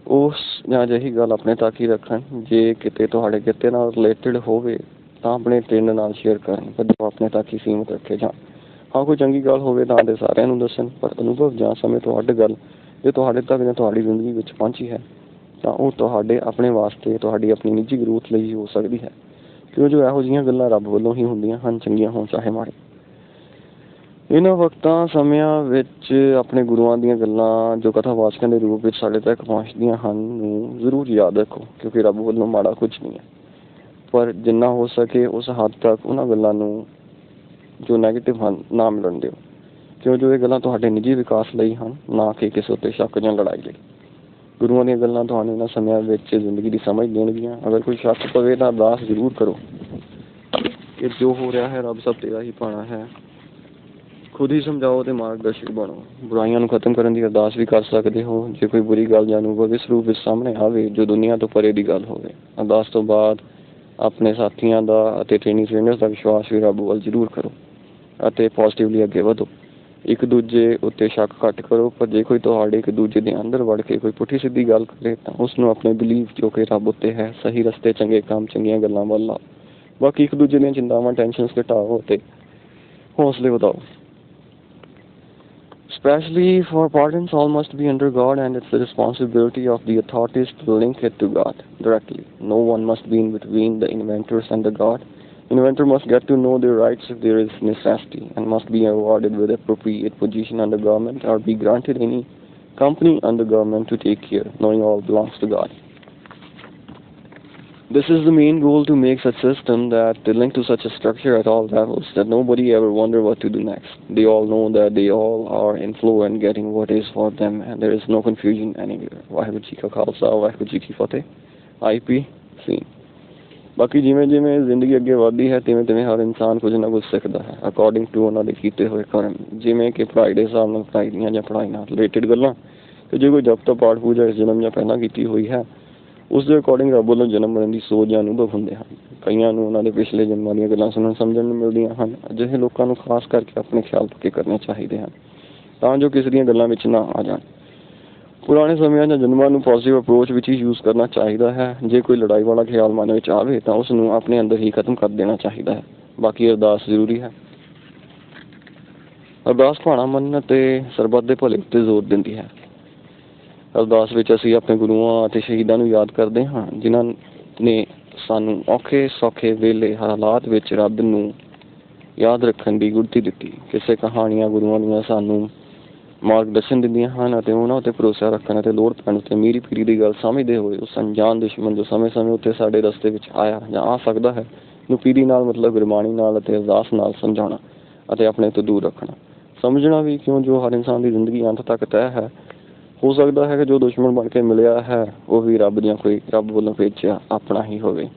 ਉਸ ਜਾਂ ਅਜਿਹੀ ਗੱਲ ਆਪਣੇ ਤੱਕ ਹੀ ਰੱਖਣ। ਜੇ ਕਿਤੇ ਤੁਹਾਡੇ ਕਿੱਤੇ ਨਾਲ ਰਿਲੇਟਿਡ ਹੋਵੇ ਤਾਂ ਆਪਣੇ ਟ੍ਰੇਨਰ ਨਾਲ ਸ਼ੇਅਰ ਕਰਨ ਪਰ ਜੋ ਆਪਣੇ ਤੱਕ ਹੀ ਸੀਮਿਤ ਰੱਖੇ ਜਾਣ। हाँ कोई चंगी गल होवे तां ते सारिਆਂ ਨੂੰ ਦੱਸਣ, पर अनुभव ਜਾਂ ਸਮੇਂ ਤੋਂ ਅੱਡ ਗੱਲ ਜੇ ਤੁਹਾਡੇ ਤੱਕ ਜਾਂ ਤੁਹਾਡੀ ਜ਼ਿੰਦਗੀ ਵਿੱਚ ਪਹੁੰਚੀ ਹੈ ਤਾਂ ਉਹ ਤੁਹਾਡੇ ਆਪਣੇ ਵਾਸਤੇ, ਤੁਹਾਡੀ ਆਪਣੀ ਨਿੱਜੀ ਗਰੋਥ ਲਈ ਹੋ ਸਕਦੀ ਹੈ। ਕਿਉਂ ਜੋ ਇਹੋ ਜਿਹੀਆਂ ਗੱਲਾਂ ਰੱਬ ਵੱਲੋਂ ਹੀ ਹੁੰਦੀਆਂ ਹਨ, ਚੰਗੀਆਂ ਹੋਣ ਚਾਹੇ ਮਾੜੇ। ਇਹਨਾਂ ਵਕਤਾਂ ਸਮਿਆਂ ਵਿੱਚ ਆਪਣੇ ਗੁਰੂਆਂ ਦੀਆਂ ਗੱਲਾਂ ਜੋ ਕਥਾਵਾਚਕਾਂ ਦੇ ਰੂਪ ਵਿੱਚ ਸਾਡੇ ਤੱਕ ਪਹੁੰਚਦੀਆਂ ਹਨ ਨੂੰ ਜ਼ਰੂਰ ਯਾਦ ਰੱਖੋ, ਕਿਉਂਕਿ ਰੱਬ ਵੱਲੋਂ ਮਾੜਾ ਕੁਝ ਨਹੀਂ ਹੈ। ਪਰ ਜਿੰਨਾ ਹੋ ਸਕੇ ਉਸ ਹੱਦ ਤੱਕ ਉਹਨਾਂ ਗੱਲਾਂ ਨੂੰ ਜੋ ਨੈਗੇਟਿਵ ਹਨ ਨਾ ਮਿਲਣ ਦਿਓ, ਕਿਉਂ ਜੋ ਇਹ ਗੱਲਾਂ ਤੁਹਾਡੇ ਨਿੱਜੀ ਵਿਕਾਸ ਲਈ ਹਨ, ਨਾ ਕਿ ਕਿਸੇ ਉੱਤੇ ਸ਼ੱਕ ਜਾਂ ਲੜਾਈ ਲਈ। ਗੁਰੂਆਂ ਦੀਆਂ ਗੱਲਾਂ ਤੁਹਾਨੂੰ ਇਹਨਾਂ ਸਮਿਆਂ ਵਿੱਚ ਜ਼ਿੰਦਗੀ ਦੀ ਸਮਝ ਦੇਣਗੀਆਂ। ਅਗਰ ਕੋਈ ਸ਼ੱਕ ਪਵੇ ਤਾਂ ਅਰਦਾਸ ਜ਼ਰੂਰ ਕਰੋ ਕਿ ਜੋ ਹੋ ਰਿਹਾ ਹੈ ਰੱਬ ਸਭ ਤੇਰਾ ਹੀ ਭਾਣਾ ਹੈ। ਖੁਦ ਹੀ ਸਮਝਾਓ ਅਤੇ ਮਾਰਗਦਰਸ਼ਕ ਬਣੋ। ਬੁਰਾਈਆਂ ਨੂੰ ਖਤਮ ਕਰਨ ਦੀ ਅਰਦਾਸ ਵੀ ਕਰ ਸਕਦੇ ਹੋ। ਜੇ ਕੋਈ ਬੁਰੀ ਗੱਲ ਜਾਂ ਅਨੁਭਵ ਇਸ ਰੂਪ ਵਿੱਚ ਸਾਹਮਣੇ ਆਵੇ ਜੋ ਦੁਨੀਆ ਤੋਂ ਪਰੇ ਦੀ ਗੱਲ ਹੋਵੇ, ਅਰਦਾਸ ਤੋਂ ਬਾਅਦ ਆਪਣੇ ਸਾਥੀਆਂ ਦਾ ਅਤੇ ਟ੍ਰੇਨਰਸ ਦਾ ਵਿਸ਼ਵਾਸ ਵੀ ਰੱਬ ਵੱਲ ਜ਼ਰੂਰ ਕਰੋ ਅਤੇ ਪੋਜ਼ੀਟਿਵਲੀ ਅੱਗੇ ਵਧੋ। ਇੱਕ ਦੂਜੇ ਉੱਤੇ ਸ਼ੱਕ ਘੱਟ ਕਰੋ, ਪਰ ਜੇ ਕੋਈ ਤੁਹਾਡੇ ਇੱਕ ਦੂਜੇ ਦੇ ਅੰਦਰ ਵੜ ਕੇ ਕੋਈ ਪੁੱਠੀ ਸਿੱਧੀ ਗੱਲ ਕਰੇ ਤਾਂ ਉਸ ਨੂੰ ਆਪਣੇ ਬਿਲੀਵ ਜੋ ਕਿ ਰੱਬ ਉੱਤੇ ਹੈ, ਸਹੀ ਰਸਤੇ, ਚੰਗੇ ਕੰਮ, ਚੰਗੀਆਂ ਗੱਲਾਂ ਵੱਲ ਲਾਓ। ਬਾਕੀ ਇੱਕ ਦੂਜੇ ਦੀਆਂ ਚਿੰਤਾਵਾਂ, ਟੈਨਸ਼ਨਸ ਘਟਾਓ ਅਤੇ ਹੌਸਲੇ ਵਧਾਓ। Especially for pardons, all must be under God, and it's the responsibility of the authorities to link it to God directly. No one must be in between the inventors and the God. Inventor must get to know their rights if there is necessity, and must be awarded with appropriate position under government, or be granted any company under government to take care, knowing all belongs to God. This is the main goal, to make such system that they link to such a structure at all levels that nobody ever wonder what to do next. They all know that they all are in flow and getting what is for them, and there is no confusion anywhere. Waheguru ji ਕਾ ਖਾਲਸਾ, ਵਾਹਿਗੁਰੂ ਜੀ ਕੀ ਫਤਿਹ। IP scene। ਬਾਕੀ ਜਿਵੇਂ ਜਿਵੇਂ ਜ਼ਿੰਦਗੀ ਅੱਗੇ ਵੱਧਦੀ ਹੈ ਤਿਵੇਂ ਤਿਵੇਂ ਹਰ ਇਨਸਾਨ ਕੁਝ ਨਾ ਕੁਝ ਸਿੱਖਦਾ ਹੈ ਅਕੋਰਡਿੰਗ ਟੂ ਉਹਨਾਂ ਦੇ ਕੀਤੇ ਹੋਏ ਕਰਮ। ਜਿਵੇਂ ਕਿ ਪੜ੍ਹਾਈ ਦੇ ਹਿਸਾਬ ਨਾਲ ਪੜ੍ਹਾਈ ਦੀਆਂ ਜਾਂ ਪੜ੍ਹਾਈ ਨਾਲ ਰਿਲੇਟਿਡ ਗੱਲਾਂ, ਅਤੇ ਜੇ ਕੋਈ ਜਪ ਤੋਂ ਪਾਠ ਪੂਜਾ ਇਸ ਜਨਮ ਜਾਂ ਪਹਿਲਾਂ ਕੀਤੀ ਹੋਈ ਹੈ ਉਸ ਦੇ ਅਕੋਰਡਿੰਗ ਰੱਬ ਵੱਲੋਂ ਜਨਮ ਮਰਨ ਦੀ ਸੋਚ ਜਾਂ ਅਨੁਭਵ ਹੁੰਦੇ ਹਨ। ਕਈਆਂ ਨੂੰ ਉਹਨਾਂ ਦੇ ਪਿਛਲੇ ਜਨਮਾਂ ਦੀਆਂ ਗੱਲਾਂ ਸੁਣਨ ਸਮਝਣ ਨੂੰ ਮਿਲਦੀਆਂ ਹਨ। ਅਜਿਹੇ ਲੋਕਾਂ ਨੂੰ ਖਾਸ ਕਰਕੇ ਆਪਣੇ ਖਿਆਲ ਪੱਕੇ ਕਰਨੇ ਚਾਹੀਦੇ ਹਨ ਤਾਂ ਜੋ ਕਿਸੇ ਦੀਆਂ ਗੱਲਾਂ ਵਿੱਚ ਨਾ ਆ ਜਾਣ। ਪੁਰਾਣੇ ਸਮਿਆਂ ਜਾਂ ਜਨਮਾਂ ਨੂੰ ਪੋਜ਼ੀਟਿਵ ਅਪਰੋਚ ਵਿੱਚ ਹੀ ਯੂਜ਼ ਕਰਨਾ ਚਾਹੀਦਾ ਹੈ। ਜੇ ਕੋਈ ਲੜਾਈ ਵਾਲਾ ਖਿਆਲ ਮਨ ਵਿੱਚ ਆਵੇ ਤਾਂ ਉਸ ਨੂੰ ਆਪਣੇ ਅੰਦਰ ਹੀ ਖਤਮ ਕਰ ਦੇਣਾ ਚਾਹੀਦਾ ਹੈ। ਬਾਕੀ ਅਰਦਾਸ ਜ਼ਰੂਰੀ ਹੈ। ਅਰਦਾਸ ਭਾਣਾ ਮੰਨਣ ਅਤੇ ਸਰਬੱਤ ਦੇ ਭਲੇ ਉੱਤੇ ਜ਼ੋਰ ਦਿੰਦੀ ਹੈ। ਅਰਦਾਸ ਵਿੱਚ ਅਸੀਂ ਆਪਣੇ ਗੁਰੂਆਂ ਅਤੇ ਸ਼ਹੀਦਾਂ ਨੂੰ ਯਾਦ ਕਰਦੇ ਹਾਂ ਜਿਨ੍ਹਾਂ ਨੇ ਸਾਨੂੰ ਔਖੇ ਸੌਖੇ ਵੇਲੇ ਹਾਲਾਤ ਵਿੱਚ ਰੱਬ ਨੂੰ ਯਾਦ ਰੱਖਣ ਦੀ ਗੁਰਤੀ ਦਿੱਤੀ। ਕਿਸੇ ਕਹਾਣੀਆਂ ਗੁਰੂਆਂ ਦੀਆਂ ਸਾਨੂੰ ਮਾਰਗਦਰਸ਼ਨ ਦਿੰਦੀਆਂ ਹਨ ਅਤੇ ਉਹਨਾਂ ਉੱਤੇ ਭਰੋਸਾ ਰੱਖਣ ਅਤੇ ਲੋੜ ਪੈਣ ਉੱਤੇ ਮੀਰੀ ਪੀਰੀ ਦੀ ਗੱਲ ਸਮਝਦੇ ਹੋਏ ਉਸ ਅਣਜਾਣ ਦੁਸ਼ਮਣ ਜੋ ਸਮੇਂ ਸਮੇਂ ਉੱਤੇ ਸਾਡੇ ਰਸਤੇ ਵਿੱਚ ਆਇਆ ਜਾਂ ਆ ਸਕਦਾ ਹੈ ਨੂੰ ਪੀਰੀ ਨਾਲ ਮਤਲਬ ਗੁਰਬਾਣੀ ਨਾਲ ਅਤੇ ਅਰਦਾਸ ਨਾਲ ਸਮਝਾਉਣਾ ਅਤੇ ਆਪਣੇ ਤੋਂ ਦੂਰ ਰੱਖਣਾ। ਸਮਝਣਾ ਵੀ, ਕਿਉਂ ਜੋ ਹਰ ਇਨਸਾਨ ਦੀ ਜ਼ਿੰਦਗੀ ਅੰਤ ਤੱਕ ਤੈਅ ਹੈ। ਹੋ ਸਕਦਾ ਹੈ ਕਿ ਜੋ ਦੁਸ਼ਮਣ ਬਣ ਕੇ ਮਿਲਿਆ ਹੈ ਉਹ ਵੀ ਰੱਬ ਵੱਲੋਂ ਭੇਜਿਆ ਆਪਣਾ ਹੀ ਹੋਵੇ।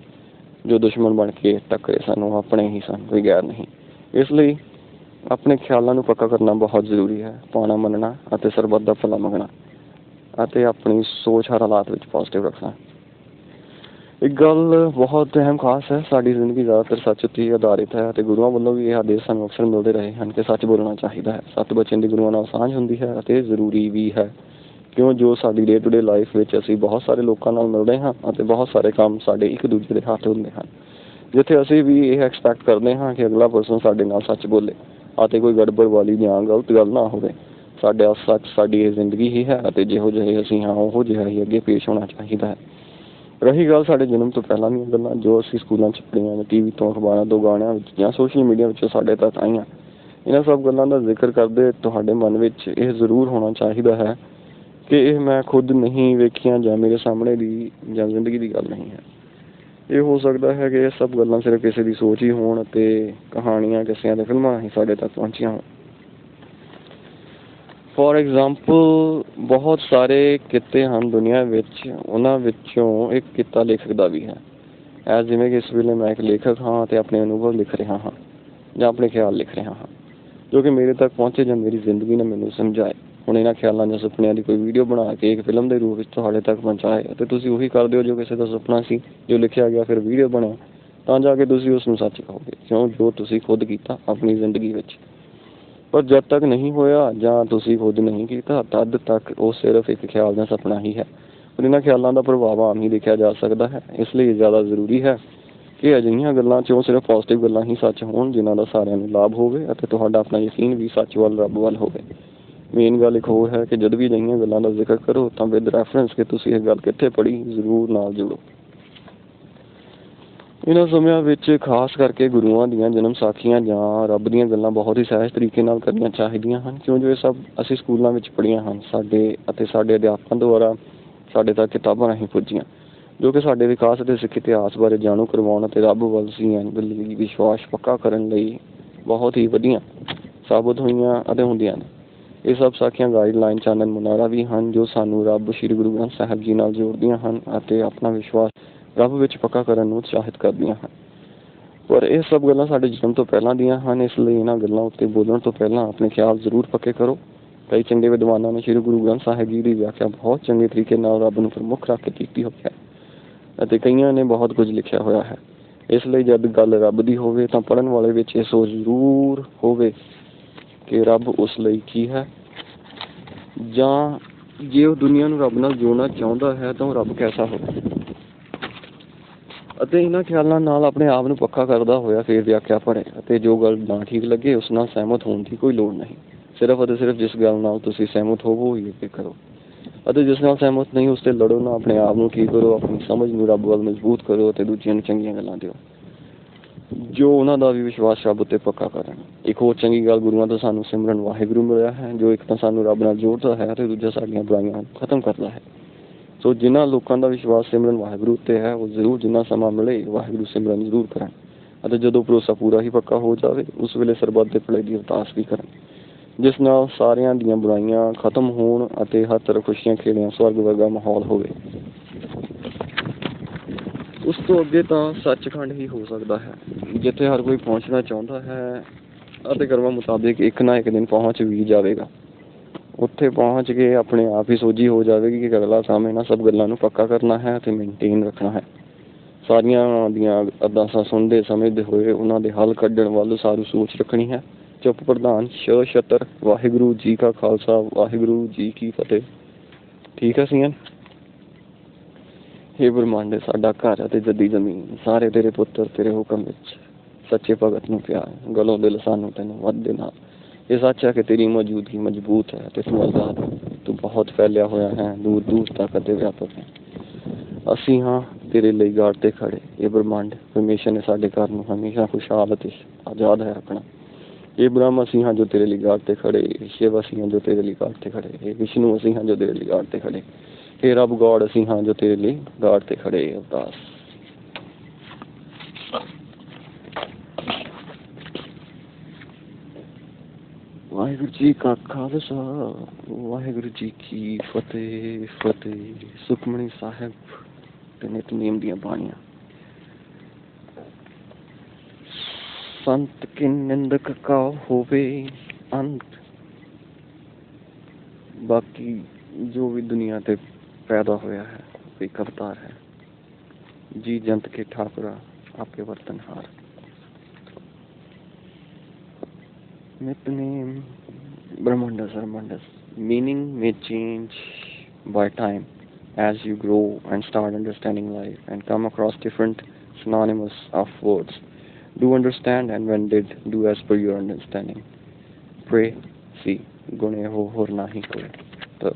ਜੋ ਦੁਸ਼ਮਣ ਬਣ ਕੇ ਟੱਕਰੇ ਸਾਨੂੰ ਆਪਣੇ ਹੀ ਸਨ, ਕੋਈ ਗੈਰ ਨਹੀਂ। ਇਸ ਲਈ ਆਪਣੇ ਖਿਆਲਾਂ ਨੂੰ ਪੱਕਾ ਕਰਨਾ ਬਹੁਤ ਜ਼ਰੂਰੀ ਹੈ। ਪਾਉਣਾ ਮੰਨਣਾ ਅਤੇ ਸਰਬੱਤ ਦਾ ਭਲਾ ਮੰਗਣਾ ਅਤੇ ਆਪਣੀ ਸੋਚ ਹਰ ਹਾਲਾਤ ਵਿੱਚ ਪੋਜ਼ੀਟਿਵ ਰੱਖਣਾ। ਇੱਕ ਗੱਲ ਬਹੁਤ ਅਹਿਮ ਖਾਸ ਹੈ, ਸਾਡੀ ਜ਼ਿੰਦਗੀ ਜ਼ਿਆਦਾਤਰ ਸੱਚ ਉੱਤੇ ਹੀ ਆਧਾਰਿਤ ਹੈ ਅਤੇ ਗੁਰੂਆਂ ਵੱਲੋਂ ਵੀ ਇਹ ਆਦੇਸ਼ ਸਾਨੂੰ ਅਕਸਰ ਮਿਲਦੇ ਰਹੇ ਹਨ ਕਿ ਸੱਚ ਬੋਲਣਾ ਚਾਹੀਦਾ ਹੈ। ਸੱਤ ਬਚਨ ਦੀ ਗੁਰੂਆਂ ਨਾਲ ਸਾਂਝ ਹੁੰਦੀ ਹੈ ਅਤੇ ਜ਼ਰੂਰੀ ਵੀ ਹੈ, ਕਿਉਂ ਜੋ ਸਾਡੀ ਡੇ ਟੂ ਡੇ ਲਾਈਫ ਵਿੱਚ ਅਸੀਂ ਬਹੁਤ ਸਾਰੇ ਲੋਕਾਂ ਨਾਲ ਮਿਲਦੇ ਹਾਂ ਅਤੇ ਬਹੁਤ ਸਾਰੇ ਕੰਮ ਸਾਡੇ ਇੱਕ ਦੂਜੇ ਦੇ ਹੱਥ ਹੁੰਦੇ ਹਨ, ਜਿੱਥੇ ਅਸੀਂ ਵੀ ਇਹ ਐਕਸਪੈਕਟ ਕਰਦੇ ਹਾਂ ਕਿ ਅਗਲਾ ਪਰਸਨ ਸਾਡੇ ਨਾਲ ਸੱਚ ਬੋਲੇ ਅਤੇ ਕੋਈ ਗੜਬੜ ਵਾਲੀ ਜਾਂ ਗਲਤ ਗੱਲ ਨਾ ਹੋਵੇ। ਸਾਡਾ ਸੱਚ ਸਾਡੀ ਇਹ ਜ਼ਿੰਦਗੀ ਹੀ ਹੈ ਅਤੇ ਜਿਹੋ ਜਿਹੇ ਅਸੀਂ ਹਾਂ ਉਹੋ ਜਿਹਾ ਹੀ ਅੱਗੇ ਪੇਸ਼ ਹੋਣਾ ਚਾਹੀਦਾ ਹੈ। ਰਹੀ ਗੱਲ ਸਾਡੇ ਜਨਮ ਤੋਂ ਪਹਿਲਾਂ ਦੀਆਂ ਗੱਲਾਂ ਜੋ ਅਸੀਂ ਸਕੂਲਾਂ 'ਚ ਪੜ੍ਹੀਆਂ ਜਾਂ TV ਤੋਂ, ਅਖਬਾਰਾਂ ਤੋਂ, ਗਾਣਿਆਂ ਵਿੱਚ ਜਾਂ ਸੋਸ਼ਲ ਮੀਡੀਆ ਵਿੱਚੋਂ ਸਾਡੇ ਤੱਕ ਆਈਆਂ, ਇਹਨਾਂ ਸਭ ਗੱਲਾਂ ਦਾ ਜ਼ਿਕਰ ਕਰਦੇ ਤੁਹਾਡੇ ਮਨ ਵਿੱਚ ਇਹ ਜ਼ਰੂਰ ਹੋਣਾ ਚਾਹੀਦਾ ਹੈ ਕਿ ਇਹ ਮੈਂ ਖੁਦ ਨਹੀਂ ਵੇਖੀਆਂ ਜਾਂ ਮੇਰੇ ਸਾਹਮਣੇ ਦੀ ਜਾਂ ਜ਼ਿੰਦਗੀ ਦੀ ਗੱਲ ਨਹੀਂ ਹੈ। ਇਹ ਹੋ ਸਕਦਾ ਹੈ ਕਿ ਇਹ ਸਭ ਗੱਲਾਂ ਸਿਰਫ ਕਿਸੇ ਦੀ ਸੋਚ ਹੀ ਹੋਣ ਅਤੇ ਕਹਾਣੀਆਂ, ਕਿੱਸਿਆਂ ਅਤੇ ਫਿਲਮਾਂ ਹੀ ਸਾਡੇ ਤੱਕ ਪਹੁੰਚੀਆਂ ਹੋਣ। ਫੋਰ ਐਗਜ਼ਾਮਪਲ ਬਹੁਤ ਸਾਰੇ ਕਿੱਤੇ ਹਨ ਦੁਨੀਆਂ ਵਿੱਚ, ਉਹਨਾਂ ਵਿੱਚੋਂ ਇੱਕ ਕਿੱਤਾ ਲੇਖਕ ਦਾ ਵੀ ਹੈ। ਜਿਵੇਂ ਕਿ ਇਸ ਵੇਲੇ ਮੈਂ ਇੱਕ ਲੇਖਕ ਹਾਂ ਅਤੇ ਆਪਣੇ ਅਨੁਭਵ ਲਿਖ ਰਿਹਾ ਹਾਂ ਜਾਂ ਆਪਣੇ ਖਿਆਲ ਲਿਖ ਰਿਹਾ ਹਾਂ ਜੋ ਕਿ ਮੇਰੇ ਤੱਕ ਪਹੁੰਚੇ ਜਾਂ ਮੇਰੀ ਜ਼ਿੰਦਗੀ ਨੇ ਮੈਨੂੰ ਸਮਝਾਏ। ਹੁਣ ਇਹਨਾਂ ਖਿਆਲਾਂ ਜਾਂ ਸੁਪਨਿਆਂ ਦੀ ਕੋਈ ਵੀਡੀਓ ਬਣਾ ਕੇ ਇੱਕ ਫਿਲਮ ਦੇ ਰੂਪ ਵਿੱਚ ਤੁਹਾਡੇ ਤੱਕ ਪਹੁੰਚਾਏ ਅਤੇ ਤੁਸੀਂ ਉਹੀ ਕਰ ਦਿਓ ਜੋ ਕਿਸੇ ਦਾ ਸੁਪਨਾ ਸੀ, ਜੋ ਲਿਖਿਆ ਗਿਆ ਫਿਰ ਵੀਡੀਓ ਬਣਿਆ, ਤਾਂ ਜਾ ਕੇ ਤੁਸੀਂ ਉਸ ਨੂੰ ਸੱਚ ਕਹੋਗੇ, ਕਿਉਂ ਜੋ ਤੁਸੀਂ ਖੁਦ ਕੀਤਾ ਆਪਣੀ ਜ਼ਿੰਦਗੀ ਵਿੱਚ। ਪਰ ਜਦ ਤੱਕ ਨਹੀਂ ਹੋਇਆ ਜਾਂ ਤੁਸੀਂ ਖੁਦ ਨਹੀਂ ਕੀਤਾ ਤਦ ਤੱਕ ਉਹ ਸਿਰਫ ਇੱਕ ਖਿਆਲ ਜਾਂ ਸੁਪਨਾ ਹੀ ਹੈ। ਪਰ ਇਹਨਾਂ ਖਿਆਲਾਂ ਦਾ ਪ੍ਰਭਾਵ ਆਮ ਹੀ ਦੇਖਿਆ ਜਾ ਸਕਦਾ ਹੈ। ਇਸ ਲਈ ਜ਼ਿਆਦਾ ਜ਼ਰੂਰੀ ਹੈ कि अजिहियां गल्लां चों सिर्फ पॉजिटिव गल्लां ही सच होण जिन्हां दा सारिआं नूं लाभ होवे अते तुहाडा अपना यकीन भी सच ਵੱਲ ਰੱਬ ਵੱਲ ਹੋਵੇ। ਮੇਨ ਗੱਲ ਇੱਕ ਹੋਰ ਹੈ ਕਿ ਜਦ ਵੀ ਅਜਿਹੀਆਂ ਗੱਲਾਂ ਦਾ ਜ਼ਿਕਰ ਕਰੋ ਤਾਂ ਵਿਦ ਰੈਫਰੈਂਸ ਕਿ ਤੁਸੀਂ ਇਹ ਗੱਲ ਕਿੱਥੇ ਪੜ੍ਹੀ ਜ਼ਰੂਰ ਨਾਲ ਜੁੜੋ। ਇਹਨਾਂ ਸਮਿਆਂ ਵਿੱਚ ਖਾਸ ਕਰਕੇ ਗੁਰੂਆਂ ਦੀਆਂ ਜਨਮ ਸਾਖੀਆਂ ਜਾਂ ਰੱਬ ਦੀਆਂ ਗੱਲਾਂ ਬਹੁਤ ਹੀ ਸਹਿਜ ਤਰੀਕੇ ਨਾਲ ਕਰਨੀਆਂ ਚਾਹੀਦੀਆਂ ਹਨ, ਕਿਉਂ ਜੋ ਇਹ ਸਭ ਅਸੀਂ ਸਕੂਲਾਂ ਵਿੱਚ ਪੜ੍ਹੀਆਂ ਹਨ ਸਾਡੇ ਅਧਿਆਪਕਾਂ ਦੁਆਰਾ ਸਾਡੇ ਤੱਕ ਕਿਤਾਬਾਂ ਰਾਹੀਂ ਪੁੱਜੀਆਂ, ਜੋ ਕਿ ਸਾਡੇ ਵਿਕਾਸ ਅਤੇ ਸਿੱਖ ਇਤਿਹਾਸ ਬਾਰੇ ਜਾਣੂ ਕਰਵਾਉਣ ਅਤੇ ਰੱਬ ਵੱਲ ਲਈ ਵਿਸ਼ਵਾਸ ਪੱਕਾ ਕਰਨ ਲਈ ਬਹੁਤ ਹੀ ਵਧੀਆ ਸਾਬਤ ਹੋਈਆਂ ਅਤੇ ਹੁੰਦੀਆਂ ਨੇ। ਇਹ ਸਭ ਸਾਖੀਆਂ ਗਾਈਡਲਾਈਨ ਚਾਨਣ ਮੁਨਾਰਾ ਵੀ ਹਨ ਜੋ ਸਾਨੂੰ ਰੱਬ ਸ਼੍ਰੀ ਗੁਰੂ ਗ੍ਰੰਥ ਸਾਹਿਬ ਜੀ ਨਾਲ ਜੋੜਦੀਆਂ ਹਨ ਅਤੇ ਆਪਣਾ ਵਿਸ਼ਵਾਸ ਰੱਬ ਵਿੱਚ ਪੱਕਾ ਕਰਨ ਨੂੰ ਉਤਸ਼ਾਹਿਤ ਕਰਦੀਆਂ ਹਨ। ਪਰ ਇਹ ਸਭ ਗੱਲਾਂ ਸਾਡੇ ਜਨਮ ਤੋਂ ਪਹਿਲਾਂ ਦੀਆਂ ਹਨ, ਇਸ ਲਈ ਇਹਨਾਂ ਗੱਲਾਂ ਉੱਤੇ ਬੋਲਣ ਤੋਂ ਪਹਿਲਾਂ ਆਪਣੇ ਖਿਆਲ ਜ਼ਰੂਰ ਪੱਕੇ ਕਰੋ। ਕਈ ਚੰਗੇ ਵਿਦਵਾਨਾਂ ਨੇ ਸ਼੍ਰੀ ਗੁਰੂ ਗ੍ਰੰਥ ਸਾਹਿਬ ਜੀ ਦੀ ਵਿਆਖਿਆ ਬਹੁਤ ਚੰਗੇ ਤਰੀਕੇ ਨਾਲ ਰੱਬ ਨੂੰ ਪ੍ਰਮੁੱਖ ਰੱਖ ਕੇ ਕੀਤੀ ਹੋਈ ਹੈ ਅਤੇ ਕਈਆਂ ਨੇ ਬਹੁਤ ਕੁਝ ਲਿਖਿਆ ਹੋਇਆ ਹੈ। ਇਸ ਲਈ ਜਦ ਗੱਲ ਰੱਬ ਦੀ ਹੋਵੇ ਤਾਂ ਪੜ੍ਹਨ ਵਾਲੇ ਵਿੱਚ ਇਹ ਸੋਚ ਜ਼ਰੂਰ ਹੋਵੇ ਕਿ ਰੱਬ ਉਸ ਲਈ ਕੀ ਹੈ, ਜਾਂ ਜੇ ਉਹ ਦੁਨੀਆ ਨੂੰ ਰੱਬ ਨਾਲ ਜੋੜਨਾ ਚਾਹੁੰਦਾ ਹੈ ਤਾਂ ਉਹ ਰੱਬ ਕੈਸਾ ਹੋਵੇ, ਅਤੇ ਇਹਨਾਂ ਖਿਆਲਾਂ ਨਾਲ ਆਪਣੇ ਆਪ ਨੂੰ ਪੱਕਾ ਕਰਦਾ ਹੋਇਆ ਫਿਰ ਵਿਆਖਿਆ ਪੜ੍ਹੇ ਅਤੇ ਜੋ ਗੱਲ ਨਾ ਠੀਕ ਲੱਗੇ ਉਸ ਨਾਲ ਸਹਿਮਤ ਹੋਣ ਦੀ ਕੋਈ ਲੋੜ ਨਹੀਂ। ਸਿਰਫ ਅਤੇ ਸਿਰਫ ਜਿਸ ਗੱਲ ਨਾਲ ਤੁਸੀਂ ਸਹਿਮਤ ਹੋਵੋ ਹੀ ਅੱਗੇ ਕਰੋ ਅਤੇ ਜਿਸ ਨਾਲ ਸਹਿਮਤ ਨਹੀਂ ਉਸ 'ਤੇ ਲੜੋ ਨਾ। ਆਪਣੇ ਆਪ ਨੂੰ ਠੀਕ ਕਰੋ, ਆਪਣੀ ਸਮਝ ਨੂੰ ਰੱਬ ਵੱਲ ਮਜ਼ਬੂਤ ਕਰੋ ਅਤੇ ਦੂਜਿਆਂ ਨੂੰ ਚੰਗੀਆਂ ਗੱਲਾਂ ਦਿਓ ਜੋ ਉਹਨਾਂ ਦਾ ਵੀ ਵਿਸ਼ਵਾਸ ਰੱਬ ਉੱਤੇ ਪੱਕਾ ਕਰਨ। ਇੱਕ ਹੋਰ ਚੰਗੀ ਗੱਲ ਗੁਰੂਆਂ ਤੋਂ ਸਾਨੂੰ ਸਿਮਰਨ ਵਾਹਿਗੁਰੂ ਮਿਲਿਆ ਹੈ, ਜੋ ਇੱਕ ਤਾਂ ਸਾਨੂੰ ਰੱਬ ਨਾਲ ਜੋੜਦਾ ਹੈ ਅਤੇ ਦੂਜਾ ਸਾਡੀਆਂ ਬੁਰਾਈਆਂ ਖਤਮ ਕਰਦਾ ਹੈ। ਸੋ ਜਿਨ੍ਹਾਂ ਲੋਕਾਂ ਦਾ ਵਿਸ਼ਵਾਸ ਸਿਮਰਨ ਵਾਹਿਗੁਰੂ ਉੱਤੇ ਹੈ ਉਹ ਜ਼ਰੂਰ ਜਿੰਨਾ ਸਮਾਂ ਮਿਲੇ ਵਾਹਿਗੁਰੂ ਸਿਮਰਨ ਜ਼ਰੂਰ ਕਰਨ ਅਤੇ ਜਦੋਂ ਭਰੋਸਾ ਪੂਰਾ ਹੀ ਪੱਕਾ ਹੋ ਜਾਵੇ ਉਸ ਵੇਲੇ ਸਰਬੱਤ ਦੇ ਭਲੇ ਦੀ ਅਰਦਾਸ ਵੀ ਕਰਨ, ਜਿਸ ਨਾਲ ਸਾਰਿਆਂ ਦੀਆਂ ਬੁਰਾਈਆਂ ਖਤਮ ਹੋਣ ਅਤੇ ਹਰ ਤਰਫ ਖੁਸ਼ੀਆਂ ਖੇੜਿਆਂ ਸਵਰਗ ਵਰਗਾ ਮਾਹੌਲ ਹੋਵੇ। ਉਸ ਤੋਂ ਅੱਗੇ ਤਾਂ ਸੱਚਖੰਡ ਹੀ ਹੋ ਸਕਦਾ ਹੈ, ਜਿੱਥੇ ਹਰ ਕੋਈ ਪਹੁੰਚਣਾ ਚਾਹੁੰਦਾ ਹੈ ਅਤੇ ਕਰਮਾਂ ਮੁਤਾਬਿਕ ਇੱਕ ਨਾ ਇੱਕ ਦਿਨ ਪਹੁੰਚ ਵੀ ਜਾਵੇਗਾ। ਉੱਥੇ ਪਹੁੰਚ ਕੇ ਆਪਣੇ ਆਪ ਹੀ ਸੋਝੀ ਹੋ ਜਾਵੇਗੀ ਕਿ ਅਗਲਾ ਕੰਮ ਇਹਨਾਂ ਸਭ ਗੱਲਾਂ ਨੂੰ ਪੱਕਾ ਕਰਨਾ ਹੈ ਅਤੇ ਮੇਨਟੇਨ ਰੱਖਣਾ ਹੈ। ਸਾਰੀਆਂ ਦੀਆਂ ਅਰਦਾਸਾਂ ਸੁਣਦੇ ਸਮਝਦੇ ਹੋਏ ਉਹਨਾਂ ਦੇ ਹੱਲ ਕੱਢਣ ਵੱਲ ਸਾਰੂ ਸੋਚ ਰੱਖਣੀ ਹੈ। ਚੁੱਪ ਪ੍ਰਧਾਨ ਛਤਰ ਵਾਹਿਗੁਰੂ ਜੀ ਕਾ ਖਾਲਸਾ ਵਾਹਿਗੁਰੂ ਜੀ ਕੀ ਫਤਿਹ। ਠੀਕ ਹੈ ਸੀਐਨ। ਹੇ ਬ੍ਰਹਮੰਡ ਸਾਡਾ ਘਰ ਅਤੇ ਜੱਦੀ ਜ਼ਮੀਨ ਸਾਰੇ ਤੇਰੇ ਪੁੱਤਰ ਤੇਰੇ ਹੁਕਮ ਵਿੱਚ ਸੱਚੇ ਭਗਤ ਨੂੰ ਪਿਆਰ ਗਲੋਂ ਦਿਲ ਸਾਨੂੰ ਤੈਨੂੰ ਵੱਧਦੇ ਨਾਲ। ਇਹ ਸੱਚ ਹੈ ਕਿ ਤੇਰੀ ਮੌਜੂਦਗੀ ਮਜ਼ਬੂਤ ਹੈ ਅਤੇ ਤੂੰ ਆਜ਼ਾਦ ਹੈ। ਤੂੰ ਬਹੁਤ ਫੈਲਿਆ ਹੋਇਆ ਹੈ, ਦੂਰ ਦੂਰ ਤੱਕ ਅਤੇ ਵਿਆਪਕ ਹੈ। ਅਸੀਂ ਹਾਂ ਤੇਰੇ ਲਈ ਗਾੜ ਤੇ ਖੜੇ। ਇਹ ਬ੍ਰਹਮੰਡ ਪਰਮੇਸ਼ਰ ਨੇ ਸਾਡੇ ਘਰ ਨੂੰ ਹਮੇਸ਼ਾ ਖੁਸ਼ਹਾਲ ਅਤੇ ਆਜ਼ਾਦ ਹੈ ਰੱਖਣਾ। ਇਹ ਬ੍ਰਹਮ ਅਸੀਂ ਹਾਂ ਜੋ ਤੇਰੇ ਲਈ ਗਾੜ ਤੇ ਖੜੇ। ਸ਼ਿਵ ਅਸੀਂ ਹਾਂ ਜੋ ਤੇਰੇ ਲਈ ਗਾੜ ਤੇ ਖੜੇ। ਇਹ ਵਿਸ਼ਨੂੰ ਅਸੀਂ ਹਾਂ ਜੋ ਤੇਰੇ ਲਈ ਗਾੜ ਤੇ ਖੜੇ। ਇਹ ਰੱਬ ਗੋਡ ਅਸੀਂ ਹਾਂ ਜੋ ਤੇਰੇ ਲਈ ਗਾੜ ਤੇ ਖੜੇ। ਅਰਦਾਸ। ਵਾਹਿਗੁਰੂ ਜੀ ਕਾ ਖਾਲਸਾ ਵਾਹਿਗੁਰੂ ਜੀ ਕੀ ਫਤਿਹ। ਫਤਿਹ। ਸੁਖਮਣੀ ਸਾਹਿਬ ਤੇ ਨਿਤਨੇਮ ਦੀਆਂ ਬਾਣੀਆਂ। ਸੰਤ ਕੀ ਨਿੰਦਕ ਕਾ ਹੋਵੇ ਅੰਤ। ਬਾਕੀ ਜੋ ਵੀ ਦੁਨੀਆ ਤੇ ਪੈਦਾ ਹੋਇਆ ਹੈ ਇੱਕ ਅਵਤਾਰ ਹੈ। ਜੀ ਜੰਤ ਕੇ ਠਾਕੁਰਾ ਆਪੇ ਵਰਤਨਹਾਰ। Nickname Brahmandas or Mandas. Meaning may change by time as you grow and start understanding life and come across different synonyms of words. Do understand and when did, do as per your understanding. Pray, see, gune ho hor nahi koi. So,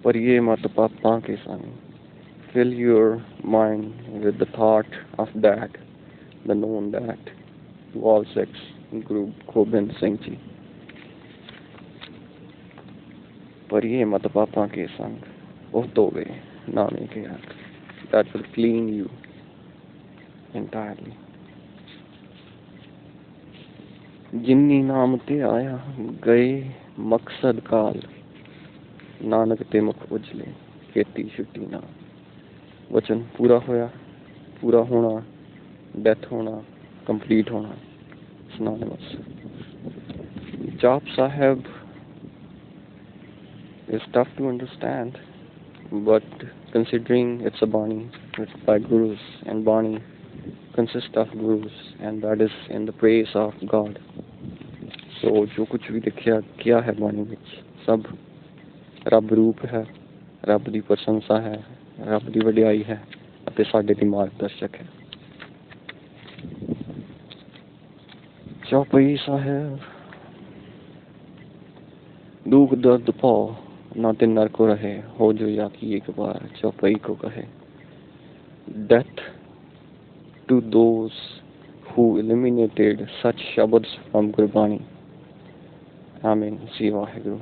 परिये मत पापां के संग. Fill your mind with the thought of that, the known that. Wall 6, Guru Gobind Singh Ji. परिये मत पापां के संग. Oh tobe, naame ke haq. That will clean you entirely. जिन्नी नाम ते आया गए मकसद काल. नानक ते मुख उजले खेती छुट्टी ना. वचन पूरा होया, पूरा होना, डेथ होना, कंप्लीट होना. Synonymous. Jap Sahib is tough to understand, but considering it's a Bani, it's by Gurus, and Bani consists of Gurus, and that is in the praise of God. So जो कुछ भी देखा किया है बानी में सब रब रूप है, रब की प्रशंसा है, रब की वडियाई है ਅਤੇ ਸਾਡੇ ਦੀ मार्गदर्शक है। चौपाई साहेब, दुख दर्द पाओ ना ते नर को रहे, हो जो या की एक बार चौपाई को कहे। Death to those who eliminated such shabds from Gurbani। आमीन। सी वाहिगुरु।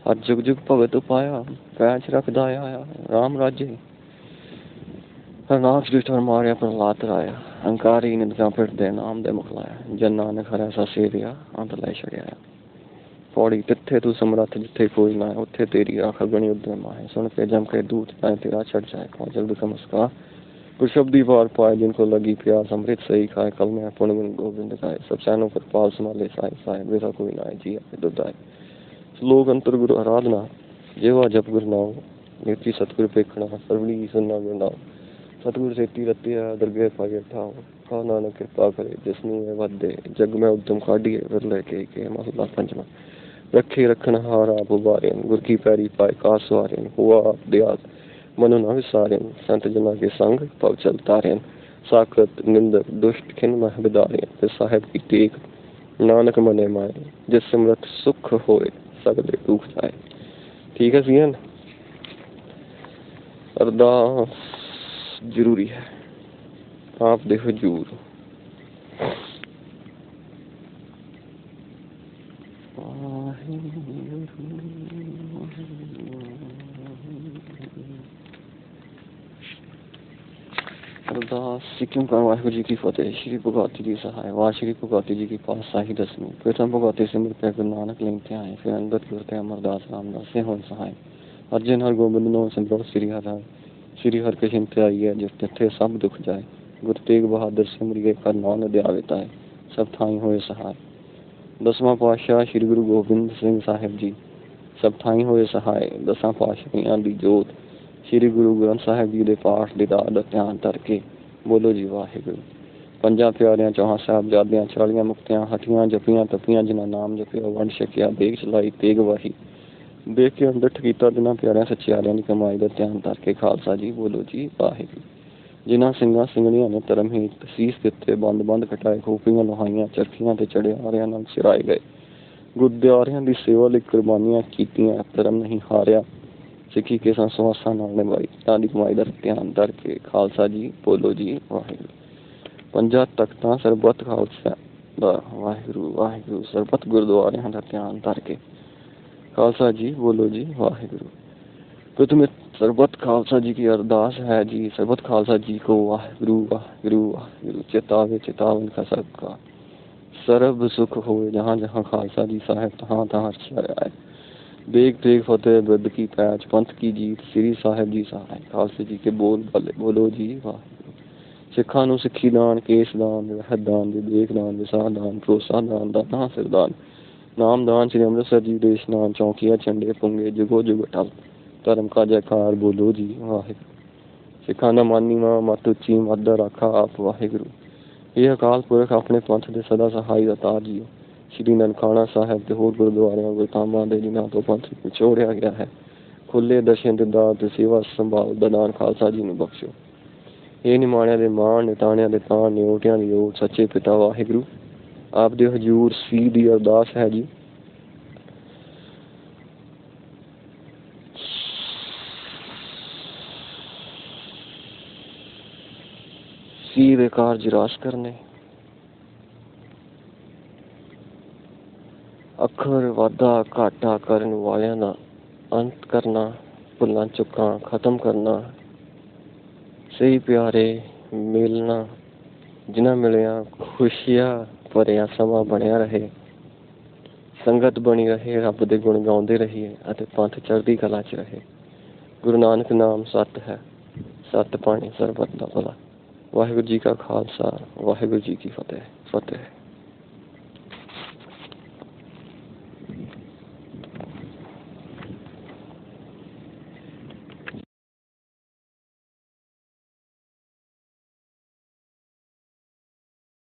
हर जुग जुग भगत पाया, पैच रखदा आया राम राजे। हरनाक्ष दुष्ट मारिया प्रहलाद राया, अंकारी निंदका फिरदे नाम दे मुखलाया। जन नानक हरै सा सेविया, अंत लै छड़िया। पौड़ी तिथे तू समरथ जिथे कोई ना, उथे तेरी आख गणी उद्यम आहे। सुन के जम के दूत जाए तेरा चढ़ जाए, कौ जल्द कमस्का कुशब्दी पार पाए। जिनको लगी प्यास अमृत सही खाए, कल में पुण्य गुण गोविंद गाए। सब सैनों पर पाल संभाले साई साए, बेरा कोई ना जी आए दुदाए। श्लोक अंतर गुरु आराधना, जेवा जप गुरु नाम, नीति सतगुरु पेखना, सरवणी सुनना गुरु नाम। सतगुरु सेती रतिया, दरगे पाए ठाओ। कहा नानक कृपा करे जिसनू है वधे, जग में उद्यम काढ़िए विरले के महला पंचमा। रखे रखन हार आप उबारेन, गुर की पैरी पाए का सवारेन। हुआ आप दयाल मनु न विसारेन, संत जना के संग पव चल तारेन। साकत निंदक दुष्ट खिन मह बिदारेन, फिर साहेब की टेक नानक मने माए। जिस समृत सुख होए सगले दुख जाए। ठीक है सीएन, अरदास जरूरी है आप दे हजूर। अरदास सिक्किम का वाहिगुरु जी की फतेह। श्री भगवती जी सहाय। वाह श्री भगवती जी की पातशाही दसवीं। प्रथम भगवती सिमर पे गुरु नानक लेते आए, फिर अंदर गुरते अमरदास रामदास से हो सहाय। अर्जन हर गोबिंद नो सिमरो श्री हर श्री हर के चिंते आइए, जिस तिथे सब दुख जाए। गुरु तेग बहादुर सिमरिए कर नान दयाविता है, सब थाई होए सहाय। दसवां पातशाह श्री गुरु गोबिंद सिंह साहिब जी, सब थाई होए सहाय। दसां पातशाहियां दी जोत श्री गुरु ग्रंथ साहिब जी दे पाठ दी दाद ध्यान करके बोलो जी वाहिगुरु। पंजा प्यारियां चौहां साहिबजादियां 40 मुक्तियां हटियां जपियां तपियां, जिन्हां नाम जपिया वंड छकिया देख चलाई तेग वाही। देख के अंडठ कीता जिन्हां प्यारियां सचियारियां दी कमाई दा ध्यान करके खालसा जी बोलो जी वाहिगुरु। जिन्हां ਸਿੰਘਾਂ ਸਿੰਘਣੀਆਂ ने धर्म हीत सीस दिते, बंद बंद कटाए, खोपियां लुहाइयां, चरखियां ते चढ़े आरियां नाल सिराए गए। गुरद्वारियां दी सेवा लई कुर्बानियां कीतियां, धर्म नहीं हारिया, सिक्खी के संसवासां नाल निभाई। तां दी कमाई दा ध्यान करके खालसा जी बोलो जी वाहिगुरु। पंजा तख्तां सरबत खालसा दा वाहिगुरु वाहिगुरु। सरबत गुरद्वारियां दा ध्यान करके खालसा जी बोलो जी वाहिगुरु। प्रथम सरबत खालसा जी की अरदास है जी, सरबत खालसा जी को वाहिगुरु वाहिगुरु वाहिगुरु। चेतावे चेतावन का सबका सर्ब सुख होए, जहाँ जहाँ खालसा जी साहेब तहाँ तहाँ आए। देख देख फतेह बिरद की पैच, पंथ की जीत श्री साहेब जी सहाय। खालसे जी के बोल भले बोलो जी वाहिगुरु। सिखा नूं सिक्खी दान, केस दान, वह दान, विवेक दान, विसाह दान, भरोसा दान, दाता सिरदान, नाम दान श्री अमृतसर जी देश नाम। चौकिया झंडे पुंगे जुगो जुग अटल, धर्म का जयकार बोलो जी वाहिगुरु। सिखा ना मानी मां मत उची, मत राखा आप वाहिगुरु। ये अकाल पुरख अपने पंथ दे सदा सहाय दातार जी। श्री ननकाना साहिब ते होर गुरुद्वारियां गुरधामां दे जिन्हां तो पंथ विछोड़िया गया है, खुले दर्शन ते दात सेवा संभाल दा दान खालसा जी नूं बख्शो। ये निमाणियां दे मान, निताणियां दे ताण, निओटियां दी ओट, सच्चे पिता वाहिगुरु। आप दे हजूर सी दी अरदास है जी। सी दे कारज रास करने, अखर वाधा घाटा करन वालियां दा अंत करना, भुल्लां चुकां खत्म करना, सही प्यारे मिलना, जिन्हां मिलिया खुशियां भरिया समा बनिया रहे, संगत बनी रहे, रब दे गुण गाउंदे रहिए अते पंथ चढ़दी कला च रहे। गुरु नानक नाम सत है, सत पाणी सरबत दा भला। वाहिगुरु जी का खालसा, वाहिगुरु जी की फतेह। फतेह।